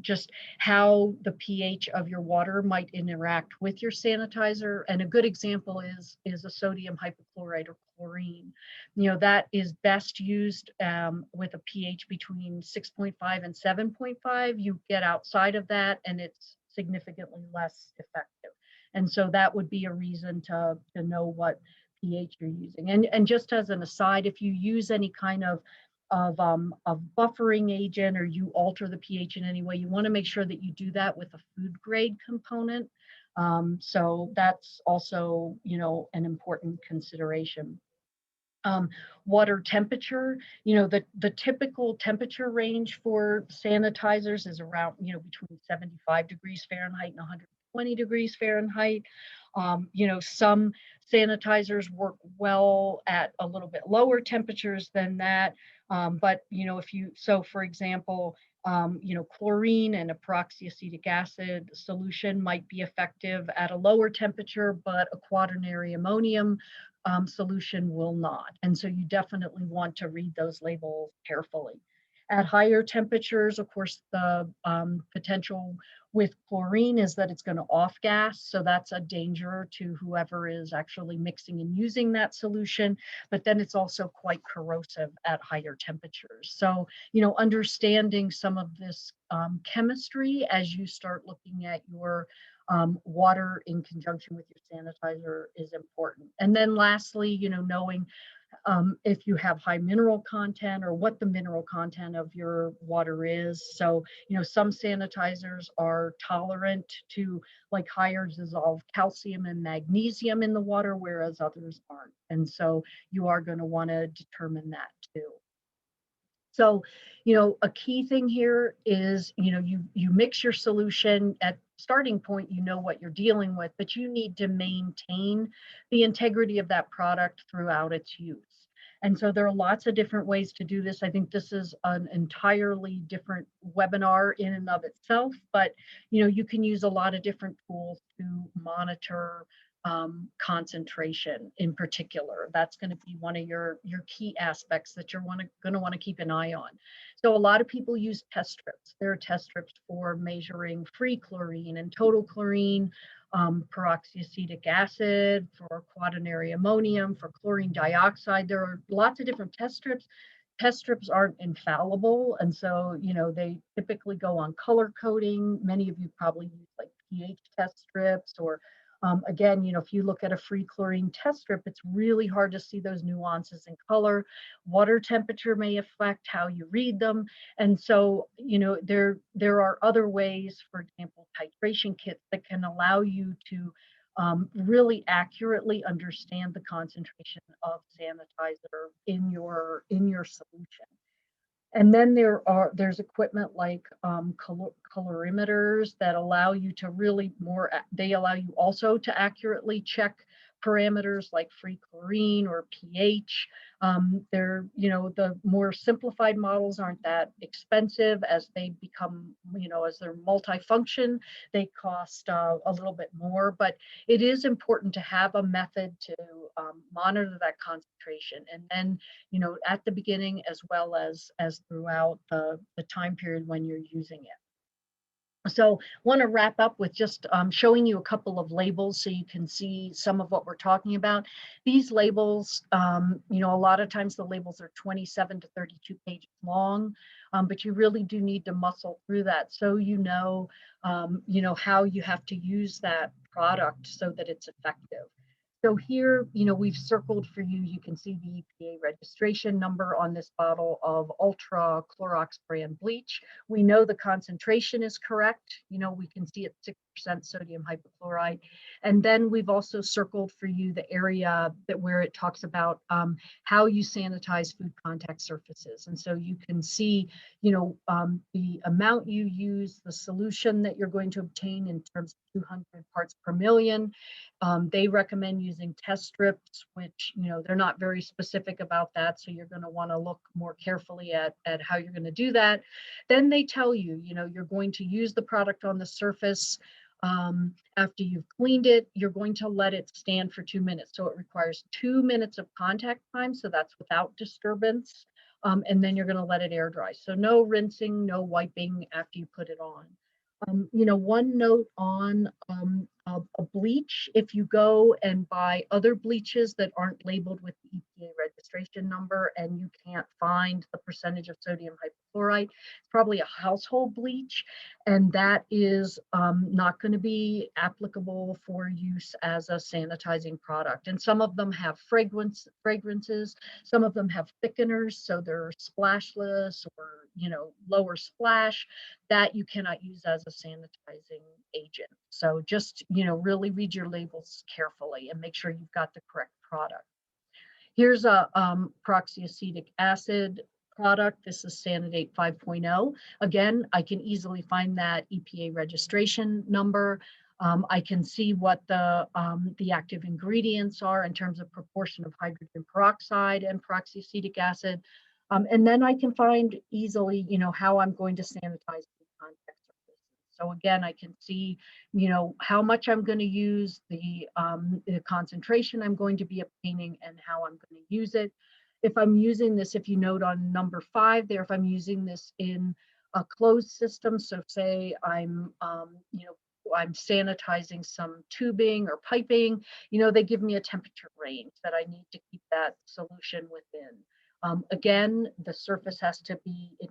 just how the pH of your water might interact with your sanitizer. And a good example is a sodium hypochlorite or chlorine. That is best used with a pH between 6.5 and 7.5. You get outside of that and it's significantly less effective. And so that would be a reason to know what pH you're using. And just as an aside, if you use any kind of buffering agent or you alter the pH in any way, you want to make sure that you do that with a food grade component. So that's also, an important consideration. Water temperature, the typical temperature range for sanitizers is around, between 75 degrees Fahrenheit and 120 degrees Fahrenheit. Some sanitizers work well at a little bit lower temperatures than that. But, for example, chlorine and a peroxyacetic acid solution might be effective at a lower temperature, but a quaternary ammonium solution will not. And so you definitely want to read those labels carefully. At higher temperatures, of course, the potential with chlorine is that it's going to off gas. So that's a danger to whoever is actually mixing and using that solution. But then it's also quite corrosive at higher temperatures. So, understanding some of this chemistry as you start looking at your water in conjunction with your sanitizer is important. And then lastly, knowing if you have high mineral content or what the mineral content of your water is. So, some sanitizers are tolerant to like higher dissolved calcium and magnesium in the water, whereas others aren't. And so you are going to want to determine that too. So, a key thing here is, you mix your solution at starting point, you know what you're dealing with, but you need to maintain the integrity of that product throughout its use. And so there are lots of different ways to do this. I think this is an entirely different webinar in and of itself, but you can use a lot of different tools to monitor concentration in particular. That's going to be one of your key aspects that you're going to want to keep an eye on. So a lot of people use test strips. There are test strips for measuring free chlorine and total chlorine, peroxyacetic acid, for quaternary ammonium, for chlorine dioxide. There are lots of different test strips. Test strips aren't infallible, and so they typically go on color coding. Many of you probably use like pH test strips, or again, if you look at a free chlorine test strip, it's really hard to see those nuances in color. Water temperature may affect how you read them. And so, there are other ways, for example, titration kits that can allow you to really accurately understand the concentration of sanitizer in your solution. And then there's equipment like colorimeters that allow you to really they allow you also to accurately check parameters like free chlorine or pH. The more simplified models aren't that expensive. As they become, as they're multifunction, they cost a little bit more, but it is important to have a method to monitor that concentration. And then, at the beginning as well as throughout the time period when you're using it. So want to wrap up with just showing you a couple of labels so you can see some of what we're talking about. These labels, a lot of times the labels are 27 to 32 pages long, but you really do need to muscle through that so how you have to use that product so that it's effective. So here, we've circled for you, you can see the EPA registration number on this bottle of Ultra Clorox brand bleach. We know the concentration is correct. We can see it's 6% sodium hypochlorite. And then we've also circled for you the area where it talks about how you sanitize food contact surfaces. And so you can see, the amount you use, the solution that you're going to obtain in terms of 200 parts per million. They recommend using test strips, which, they're not very specific about that. So you're going to want to look more carefully at how you're going to do that. Then they tell you, you're going to use the product on the surface. After you've cleaned it, you're going to let it stand for 2 minutes. So it requires 2 minutes of contact time. So that's without disturbance. And then you're going to let it air dry. So no rinsing, no wiping after you put it on. One note on a bleach, if you go and buy other bleaches that aren't labeled with the EPA registration number and you can't find the percentage of sodium hypochlorite, it's probably a household bleach, and that is not going to be applicable for use as a sanitizing product. And some of them have fragrances, some of them have thickeners, so they're splashless or lower splash, that you cannot use as a sanitizing agent. So just, really read your labels carefully and make sure you've got the correct product. Here's a peroxyacetic acid product. This is Sanidate 5.0. Again, I can easily find that EPA registration number. I can see what the active ingredients are in terms of proportion of hydrogen peroxide and peroxyacetic acid. And then I can find easily, how I'm going to sanitize the contact surfaces. So again, I can see, how much I'm going to use, the concentration I'm going to be obtaining, and how I'm going to use it. If I'm using this, if you note on number 5 there, if I'm using this in a closed system, so say I'm sanitizing some tubing or piping, they give me a temperature range that I need to keep that solution within. Again, the surface it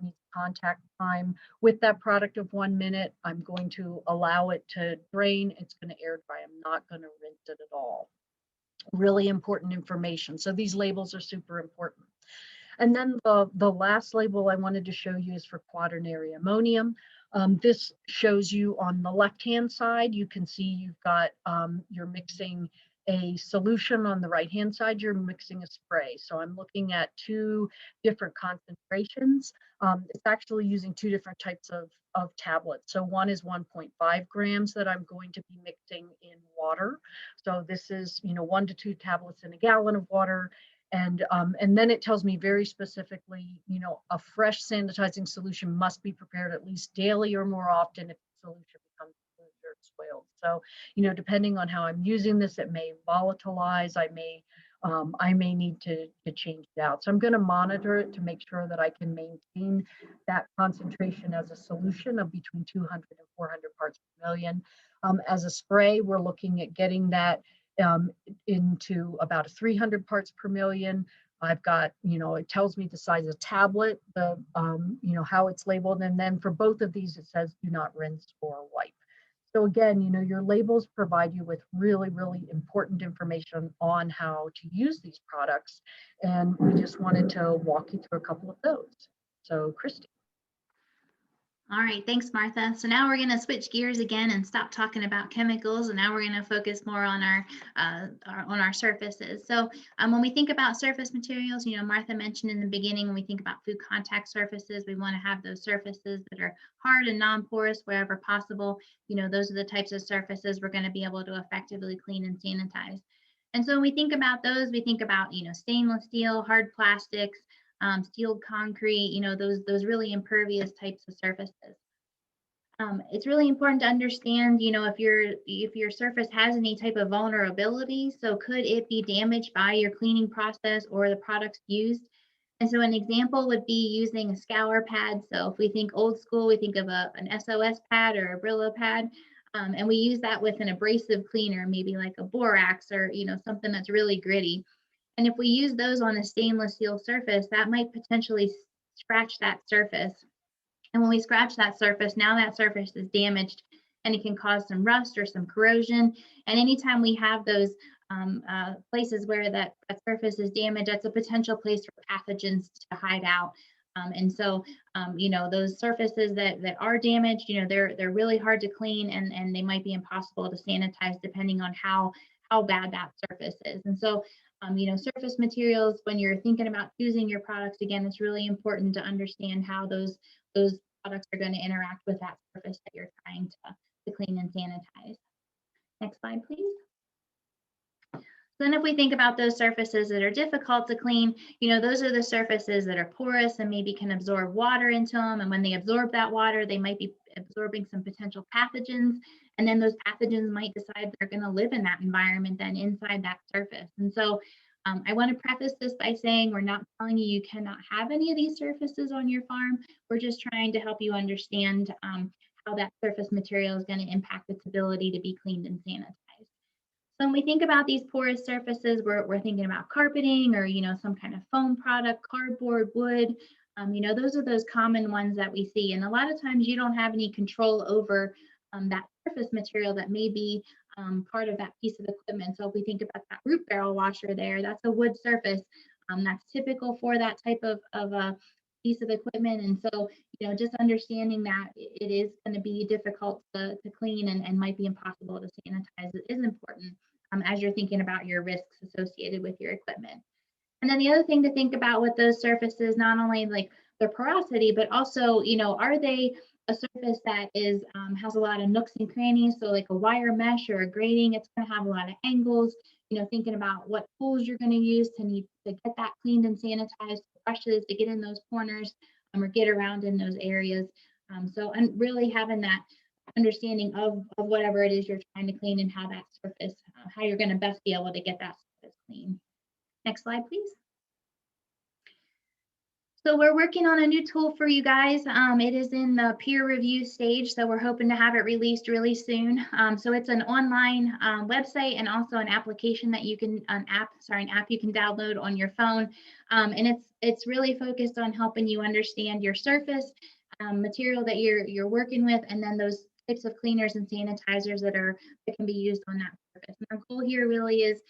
needs contact time with that product of 1 minute. I'm going to allow it to drain. It's going to air dry. I'm not going to rinse it at all. Really important information. So these labels are super important. And then the last label I wanted to show you is for quaternary ammonium. This shows you on the left-hand side, you can see you've got, you're mixing a solution. On the right-hand side, you're mixing a spray. So I'm looking at two different concentrations. It's actually using two different types of tablets. So one is 1.5 grams that I'm going to be mixing in water. So this is, 1 to 2 tablets in a gallon of water. And then it tells me very specifically, a fresh sanitizing solution must be prepared at least daily or more often if the solution becomes diluted or spoiled. So, depending on how I'm using this, it may volatilize. I may need to change it out. So I'm going to monitor it to make sure that I can maintain that concentration as a solution of between 200 and 400 parts per million. As a spray, we're looking at getting that um, into about 300 parts per million. I've got, it tells me the size of tablet, how it's labeled. And then for both of these, it says do not rinse or wipe. So again, your labels provide you with really, really important information on how to use these products. And we just wanted to walk you through a couple of those. So Christy. All right, thanks, Martha. So now we're going to switch gears again and stop talking about chemicals, and now we're going to focus more on our surfaces. So when we think about surface materials, Martha mentioned in the beginning, when we think about food contact surfaces, we want to have those surfaces that are hard and non-porous wherever possible. Those are the types of surfaces we're going to be able to effectively clean and sanitize. And so when we think about those, we think about stainless steel, hard plastics, steel concrete, those really impervious types of surfaces. It's really important to understand, if your surface has any type of vulnerability, so could it be damaged by your cleaning process or the products used? And so an example would be using a scour pad. So if we think old school, we think of an SOS pad or a Brillo pad. And we use that with an abrasive cleaner, maybe like a borax or something that's really gritty. And if we use those on a stainless steel surface, that might potentially scratch that surface. And when we scratch that surface, now that surface is damaged and it can cause some rust or some corrosion. And anytime we have those places where that surface is damaged, that's a potential place for pathogens to hide out. And so, those surfaces that are damaged, they're really hard to clean, and they might be impossible to sanitize depending on how bad that surface is. And so, surface materials, when you're thinking about choosing your products, again, it's really important to understand how those products are going to interact with that surface that you're trying to clean and sanitize. Next slide, please. Then if we think about those surfaces that are difficult to clean, those are the surfaces that are porous and maybe can absorb water into them. And when they absorb that water, they might be absorbing some potential pathogens. And then those pathogens might decide they're going to live in that environment then inside that surface. And so I want to preface this by saying we're not telling you cannot have any of these surfaces on your farm. We're just trying to help you understand how that surface material is going to impact its ability to be cleaned and sanitized. So when we think about these porous surfaces, we're thinking about carpeting or, some kind of foam product, cardboard, wood. Those are those common ones that we see. And a lot of times you don't have any control over that surface material that may be part of that piece of equipment. So if we think about that root barrel washer there, that's a wood surface. That's typical for that type of a piece of equipment. And so, just understanding that it is going to be difficult to clean and might be impossible to sanitize is important as you're thinking about your risks associated with your equipment. And then the other thing to think about with those surfaces, not only like their porosity, but also, are they a surface that is has a lot of nooks and crannies? So like a wire mesh or a grating, it's going to have a lot of angles. Thinking about what tools you're going to use to get that cleaned and sanitized, brushes to get in those corners or get around in those areas. And really having that understanding of whatever it is you're trying to clean and how that surface, how you're going to best be able to get that surface clean. Next slide, please. So we're working on a new tool for you guys. It is in the peer review stage, so we're hoping to have it released really soon. So it's an online website and also an application that you can, an app you can download on your phone. And it's really focused on helping you understand your surface material that you're working with, and then those types of cleaners and sanitizers that can be used on that surface. And our goal here really is,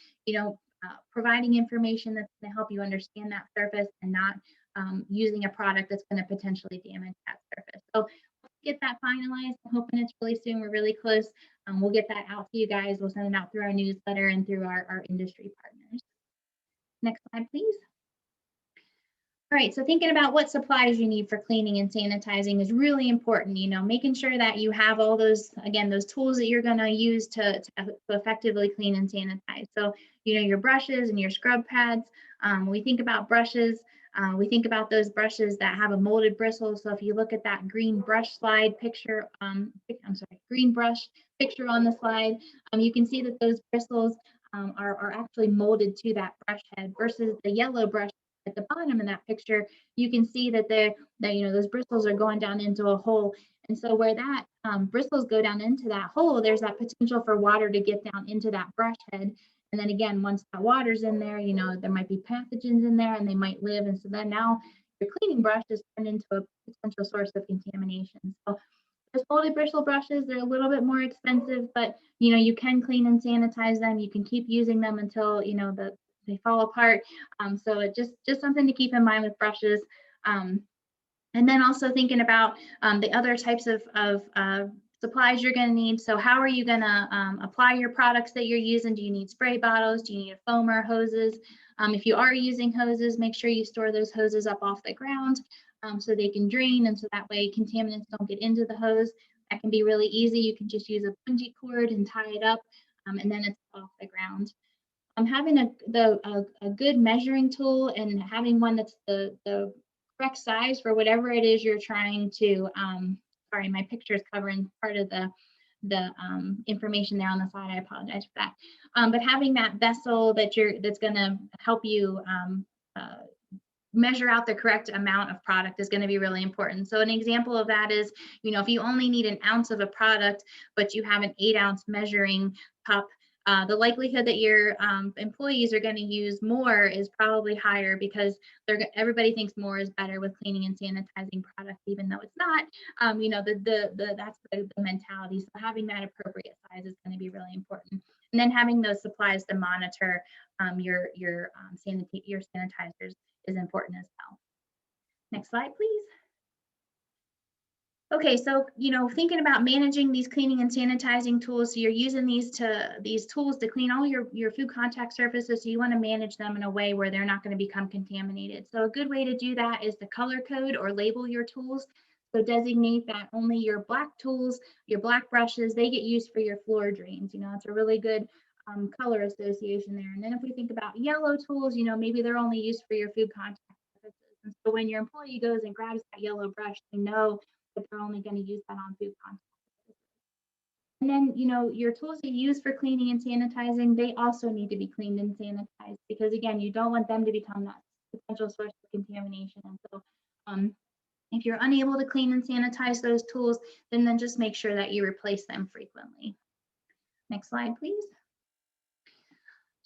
providing information that's going to help you understand that surface and not using a product that's going to potentially damage that surface. So let's get that finalized. I'm hoping it's really soon. We're really close. We'll get that out to you guys. We'll send it out through our newsletter and through our industry partners. Next slide, please. All right, so thinking about what supplies you need for cleaning and sanitizing is really important, making sure that you have all those, again, those tools that you're going to use to effectively clean and sanitize. So, your brushes and your scrub pads. We think about brushes. We think about those brushes that have a molded bristle. So if you look at that green brush slide picture, green brush picture on the slide, you can see that those bristles are actually molded to that brush head versus the yellow brush at the bottom in that picture. You can see that those bristles are going down into a hole. And so where that bristles go down into that hole, there's that potential for water to get down into that brush head. And then again, once that water's in there, there might be pathogens in there and they might live. And so then now your cleaning brush is turned into a potential source of contamination. So those folded bristle brushes, they're a little bit more expensive, but you can clean and sanitize them. You can keep using them until they fall apart. So it just something to keep in mind with brushes. And then also thinking about the other types of supplies you're going to need. So how are you going to apply your products that you're using? Do you need spray bottles? Do you need a foamer, hoses? If you are using hoses, make sure you store those hoses up off the ground so they can drain, and so that way contaminants don't get into the hose. That can be really easy. You can just use a bungee cord and tie it up, and then it's off the ground. Having a good measuring tool and having one that's the correct size for whatever it is you're trying to, sorry, my picture is covering part of the information there on the slide. I apologize for that. But having that vessel that's going to help you measure out the correct amount of product is going to be really important. So an example of that is, if you only need an ounce of a product, but you have an 8-ounce measuring cup, the likelihood that your employees are going to use more is probably higher because everybody thinks more is better with cleaning and sanitizing products, even though it's not. That's the mentality. So having that appropriate size is going to be really important. And then having those supplies to monitor your sanitizers is important as well. Next slide, please. Okay, so thinking about managing these cleaning and sanitizing tools, so you're using these tools to clean all your food contact surfaces. So you want to manage them in a way where they're not going to become contaminated. So a good way to do that is to color code or label your tools. So designate that only your black tools, your black brushes, they get used for your floor drains. It's a really good color association there. And then if we think about yellow tools, maybe they're only used for your food contact surfaces. And so when your employee goes and grabs that yellow brush, they know that they're only going to use that on food contact. And then, your tools that you use for cleaning and sanitizing, they also need to be cleaned and sanitized because, again, you don't want them to become that potential source of contamination. And so if you're unable to clean and sanitize those tools, then just make sure that you replace them frequently. Next slide, please.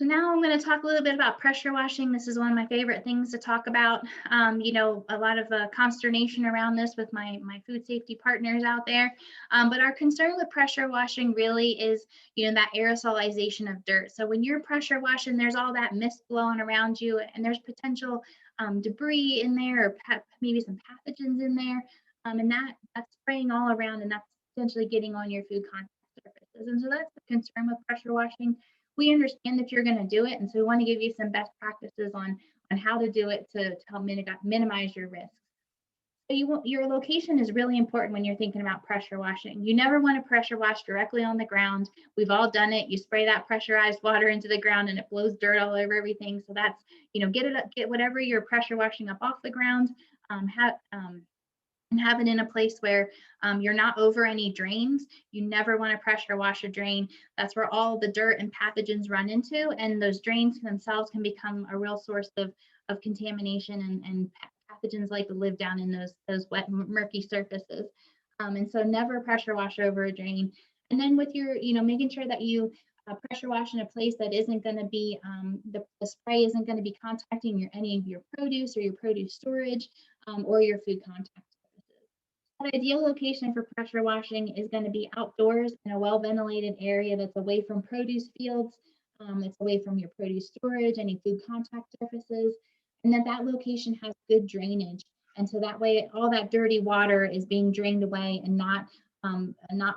So now I'm going to talk a little bit about pressure washing. This is one of my favorite things to talk about. A lot of consternation around this with my food safety partners out there. But our concern with pressure washing really is, that aerosolization of dirt. So when you're pressure washing, there's all that mist blowing around you, and there's potential debris in there, or maybe some pathogens in there, and that's spraying all around, and that's potentially getting on your food contact surfaces. And so that's the concern with pressure washing. We understand that you're going to do it, and so we want to give you some best practices on how to do it to help minimize your risks. So your location is really important when you're thinking about pressure washing. You never want to pressure wash directly on the ground. We've all done it. You spray that pressurized water into the ground and it blows dirt all over everything. So that's, get whatever you're pressure washing up off the ground, and have it in a place where you're not over any drains. You never want to pressure wash a drain. That's where all the dirt and pathogens run into, and those drains themselves can become a real source of contamination, and pathogens like to live down in those wet, murky surfaces. And so never pressure wash over a drain. And then with your, making sure that you pressure wash in a place that isn't going to be, the spray isn't going to be contacting any of your produce or your produce storage or your food contact. An ideal location for pressure washing is going to be outdoors in a well-ventilated area that's away from produce fields. It's away from your produce storage, any food contact surfaces, and that location has good drainage. And so that way, all that dirty water is being drained away and not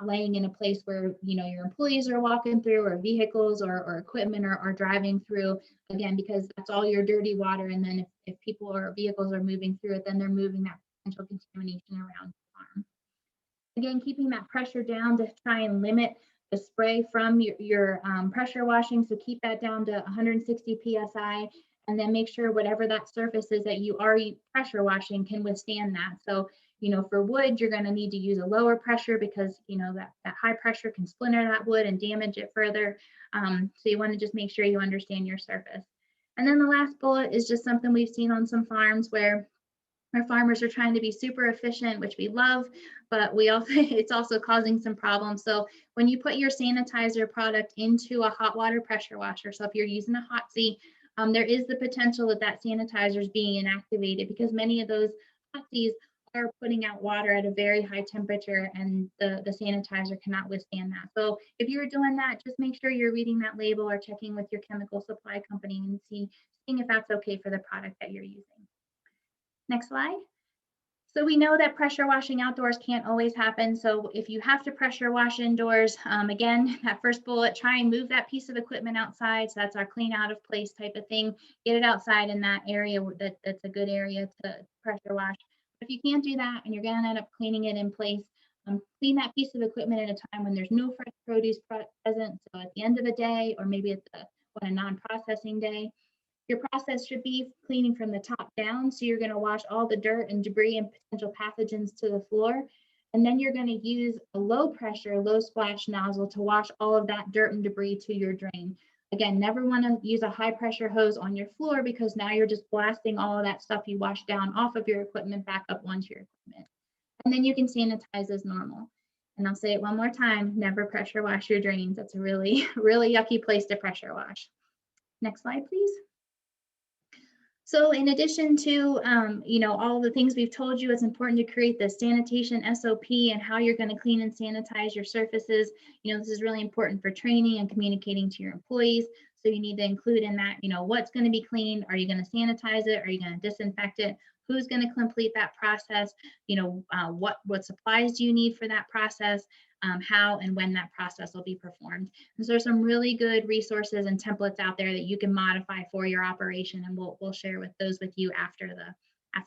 laying in a place where your employees are walking through, or vehicles or equipment are driving through. Again, because that's all your dirty water. And then if people or vehicles are moving through it, then they're moving that potential contamination around the farm. Again, keeping that pressure down to try and limit the spray from your pressure washing. So keep that down to 160 psi, and then make sure whatever that surface is that you are pressure washing can withstand that. So, for wood, you're going to need to use a lower pressure because, that high pressure can splinter that wood and damage it further. So you want to just make sure you understand your surface. And then the last bullet is just something we've seen on some farms where our farmers are trying to be super efficient, which we love, but it's also causing some problems. So when you put your sanitizer product into a hot water pressure washer, so if you're using a hot seat, there is the potential that sanitizer is being inactivated, because many of those hot seats are putting out water at a very high temperature, and the sanitizer cannot withstand that. So if you're doing that, just make sure you're reading that label or checking with your chemical supply company and seeing if that's okay for the product that you're using. Next slide. So we know that pressure washing outdoors can't always happen. So if you have to pressure wash indoors, again, that first bullet, try and move that piece of equipment outside. So that's our clean out of place type of thing. Get it outside in that area that's a good area to pressure wash. If you can't do that and you're going to end up cleaning it in place, clean that piece of equipment at a time when there's no fresh produce present. So at the end of the day, or maybe it's on a non-processing day. Your process should be cleaning from the top down. So you're going to wash all the dirt and debris and potential pathogens to the floor. And then you're going to use a low pressure, low splash nozzle to wash all of that dirt and debris to your drain. Again, never want to use a high pressure hose on your floor, because now you're just blasting all of that stuff you washed down off of your equipment back up onto your equipment. And then you can sanitize as normal. And I'll say it one more time, never pressure wash your drains. That's a really, really yucky place to pressure wash. Next slide, please. So in addition to, all the things we've told you, it's important to create the sanitation SOP and how you're going to clean and sanitize your surfaces. This is really important for training and communicating to your employees. So you need to include in that, what's going to be cleaned. Are you going to sanitize it? Are you going to disinfect it? Who's going to complete that process? What supplies do you need for that process? How and when that process will be performed. And so there's some really good resources and templates out there that you can modify for your operation, and we'll share those with you after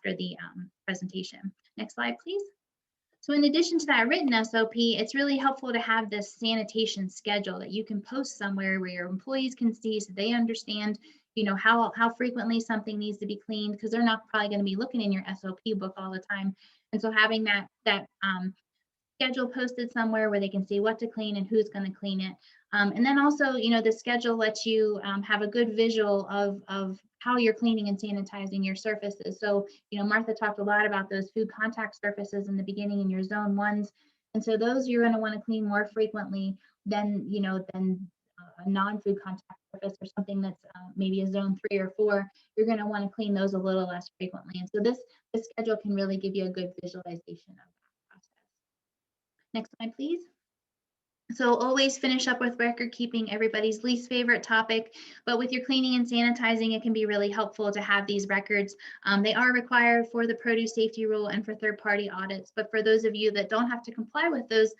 the presentation. Next slide, please. So in addition to that written SOP, it's really helpful to have this sanitation schedule that you can post somewhere where your employees can see, so they understand how frequently something needs to be cleaned, because they're not probably going to be looking in your SOP book all the time. And so having that schedule posted somewhere where they can see what to clean and who's going to clean it. And then also, the schedule lets you have a good visual of how you're cleaning and sanitizing your surfaces. So, Martha talked a lot about those food contact surfaces in the beginning in your zone ones. And so those you're going to want to clean more frequently than a non-food contact surface, or something that's maybe a zone 3 or 4. You're going to want to clean those a little less frequently. And so this schedule can really give you a good visualization of that process. Next slide, please. So always finish up with record keeping, everybody's least favorite topic, but with your cleaning and sanitizing, it can be really helpful to have these records. They are required for the produce safety rule and for third-party audits, but for those of you that don't have to comply with those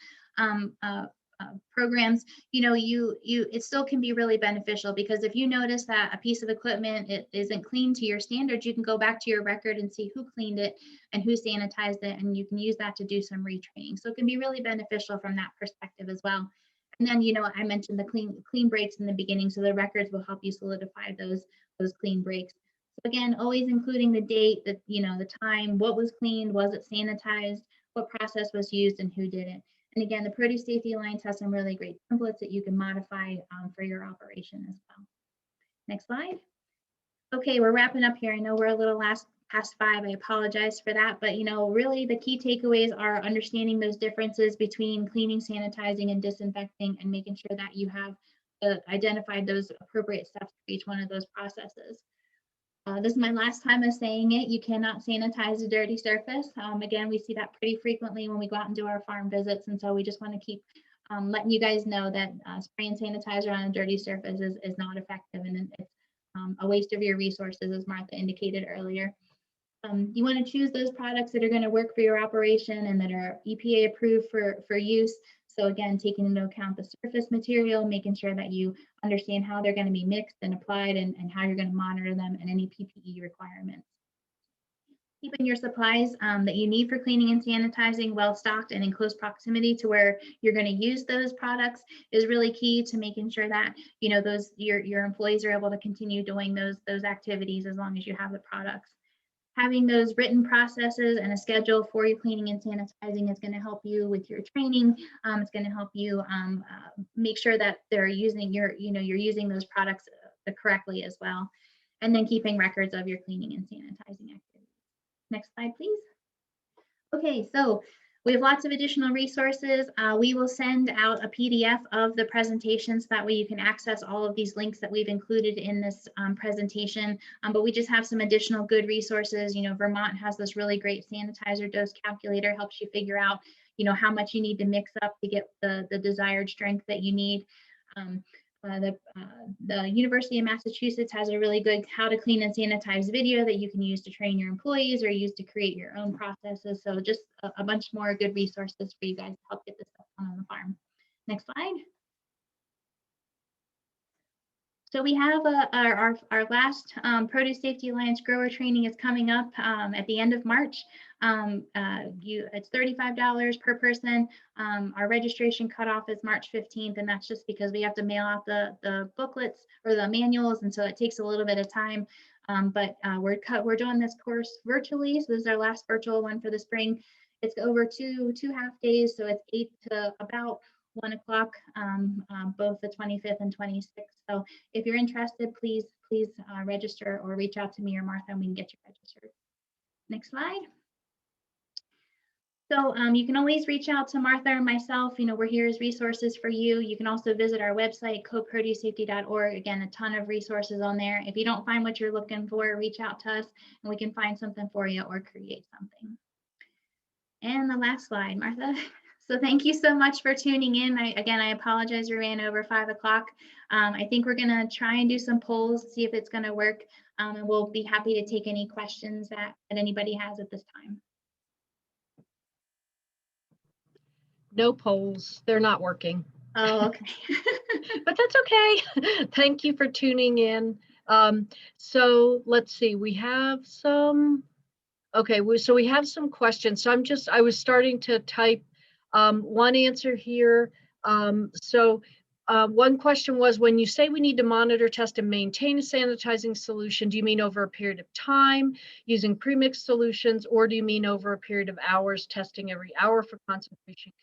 programs, it still can be really beneficial, because if you notice that a piece of equipment it isn't clean to your standards, you can go back to your record and see who cleaned it and who sanitized it, and you can use that to do some retraining. So it can be really beneficial from that perspective as well. And then, I mentioned the clean breaks in the beginning, so the records will help you solidify those clean breaks. So again, always including the date, the time, what was cleaned, was it sanitized, what process was used, and who did it. And again, the Produce Safety Alliance has some really great templates that you can modify for your operation as well. Next slide. Okay, we're wrapping up here. I know we're a little past 5. I apologize for that, but really the key takeaways are understanding those differences between cleaning, sanitizing, and disinfecting, and making sure that you have identified those appropriate steps for each one of those processes. This is my last time of saying it. You cannot sanitize a dirty surface. Again, we see that pretty frequently when we go out and do our farm visits. And so we just want to keep letting you guys know that spraying sanitizer on a dirty surface is not effective, and it's a waste of your resources, as Martha indicated earlier. You want to choose those products that are going to work for your operation and that are EPA approved for use. So again, taking into account the surface material, making sure that you understand how they're going to be mixed and applied, and how you're going to monitor them, and any PPE requirements. Keeping your supplies that you need for cleaning and sanitizing well stocked and in close proximity to where you're going to use those products is really key to making sure that, you know, those your employees are able to continue doing those activities as long as you have the products. Having those written processes and a schedule for your cleaning and sanitizing is going to help you with your training. It's going to help you make sure that they're using you're using those products correctly as well. And then keeping records of your cleaning and sanitizing activities. Next slide, please. Okay, so we have lots of additional resources. We will send out a PDF of the presentation so that way you can access all of these links that we've included in this presentation. But we just have some additional good resources. You know, Vermont has this really great sanitizer dose calculator, helps you figure out, you know, how much you need to mix up to get the desired strength that you need. The University of Massachusetts has a really good how to clean and sanitize video that you can use to train your employees or use to create your own processes. So just a bunch more good resources for you guys to help get this stuff done on the farm. Next slide. So we have our last Produce Safety Alliance grower training is coming up at the end of March. It's $35 per person. Our registration cutoff is March 15th, and that's just because we have to mail out the booklets or the manuals, and so it takes a little bit of time. But we're doing this course virtually, so this is our last virtual one for the spring. It's over two half days, so it's 8 to about 1 o'clock, both the 25th and 26th. So if you're interested, please register or reach out to me or Martha, and we can get you registered. Next slide. So you can always reach out to Martha or myself. You know, we're here as resources for you. You can also visit our website, coproducesafety.org. Again, a ton of resources on there. If you don't find what you're looking for, reach out to us and we can find something for you or create something. And the last slide, Martha. So thank you so much for tuning in. I apologize we ran over 5 o'clock. I think we're gonna try and do some polls, see if it's gonna work. And we'll be happy to take any questions that anybody has at this time. No polls, they're not working. Oh, okay. But that's okay. Thank you for tuning in. So let's see, we have some, okay, so we have some questions. So I was starting to type one answer here. One question was, when you say we need to monitor, test, and maintain a sanitizing solution, do you mean over a period of time using premixed solutions, or do you mean over a period of hours, testing every hour for concentration consistency?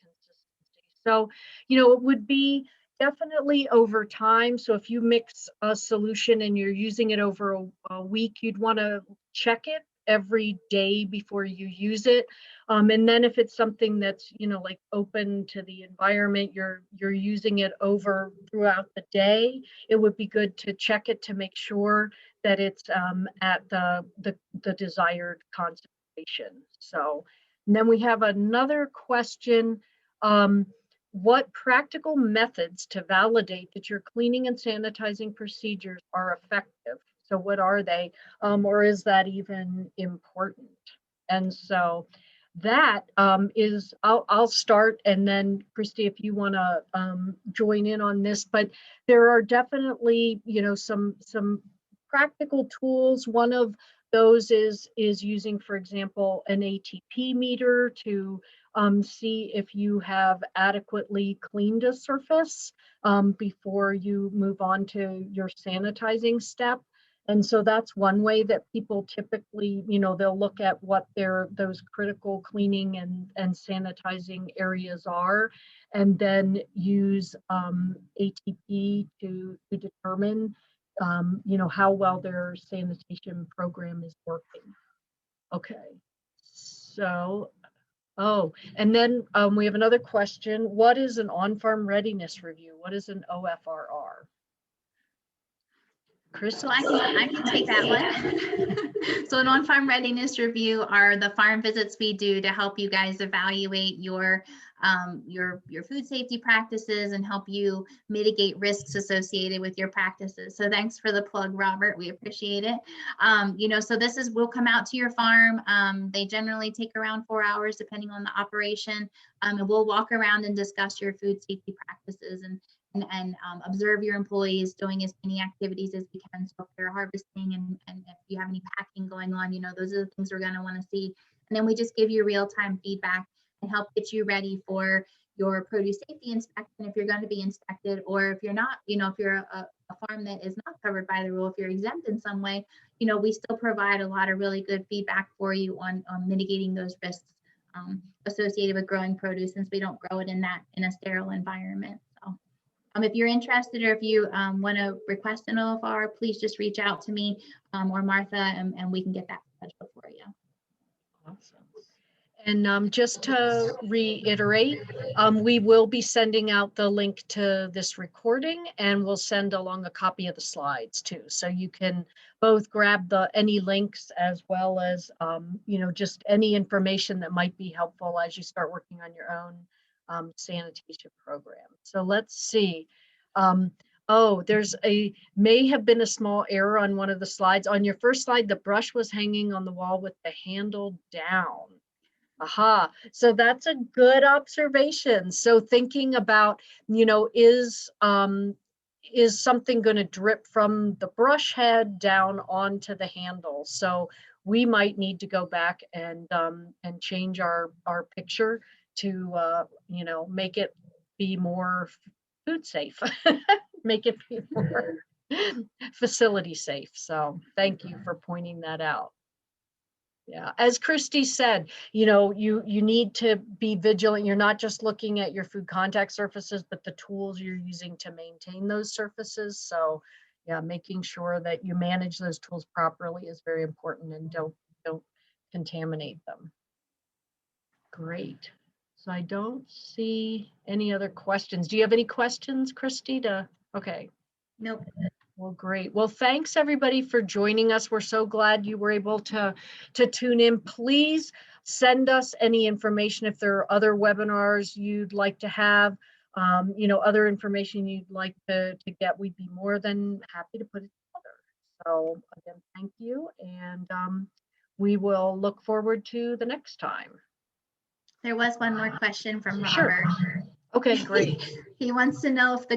So, you know, it would be definitely over time. So if you mix a solution and you're using it over a week, you'd want to check it every day before you use it. And then if it's something that's, you know, like open to the environment, you're using it over throughout the day, it would be good to check it to make sure that it's at the desired concentration. So, and then we have another question. What practical methods to validate that your cleaning and sanitizing procedures are effective? So what are they, or is that even important? And so that is, I'll start, and then Christy, if you want to join in on this, but there are definitely, you know, some practical tools. One of those is using, for example, an ATP meter to see if you have adequately cleaned a surface before you move on to your sanitizing step. And so that's one way that people typically, you know, they'll look at what those critical cleaning and sanitizing areas are, and then use ATP to determine, you know, how well their sanitation program is working. Okay, so, oh, and then we have another question. What is an on-farm readiness review? What is an OFRR? Chris? So I can take that one. So an on-farm readiness review are the farm visits we do to help you guys evaluate your food safety practices and help you mitigate risks associated with your practices. So thanks for the plug, Robert. We appreciate it. So we'll come out to your farm. They generally take around 4 hours depending on the operation. And we'll walk around and discuss your food safety practices and observe your employees doing as many activities as we can. So if they're harvesting and if you have any packing going on, those are the things we're going to want to see. And then we just give you real-time feedback and help get you ready for your produce safety inspection if you're going to be inspected, or if you're not, if you're a farm that is not covered by the rule, if you're exempt in some way, we still provide a lot of really good feedback for you on mitigating those risks associated with growing produce, since we don't grow it in a sterile environment. So if you're interested, or if you want to request an OFR, please just reach out to me or Martha, and we can get that scheduled for you. Awesome. And just to reiterate, we will be sending out the link to this recording, and we'll send along a copy of the slides too. So you can both grab any links as well as, just any information that might be helpful as you start working on your own sanitation program. So let's see. There's may have been a small error on one of the slides. On your first slide, the brush was hanging on the wall with the handle down. Aha, so that's a good observation. So thinking about, is something going to drip from the brush head down onto the handle? So we might need to go back and change our picture to make it be more food safe, make it be more facility safe. So thank you for pointing that out. Yeah, as Christy said, you need to be vigilant. You're not just looking at your food contact surfaces, but the tools you're using to maintain those surfaces. So yeah, making sure that you manage those tools properly is very important, and don't contaminate them. Great. So I don't see any other questions. Do you have any questions, Christy? Okay. Nope. Well, great. Well, thanks everybody for joining us. We're so glad you were able to tune in. Please send us any information if there are other webinars you'd like to have, other information you'd like to get. We'd be more than happy to put it together. So again, thank you. And we will look forward to the next time. There was one more question from Robert. Sure. Okay, great. He wants to know if the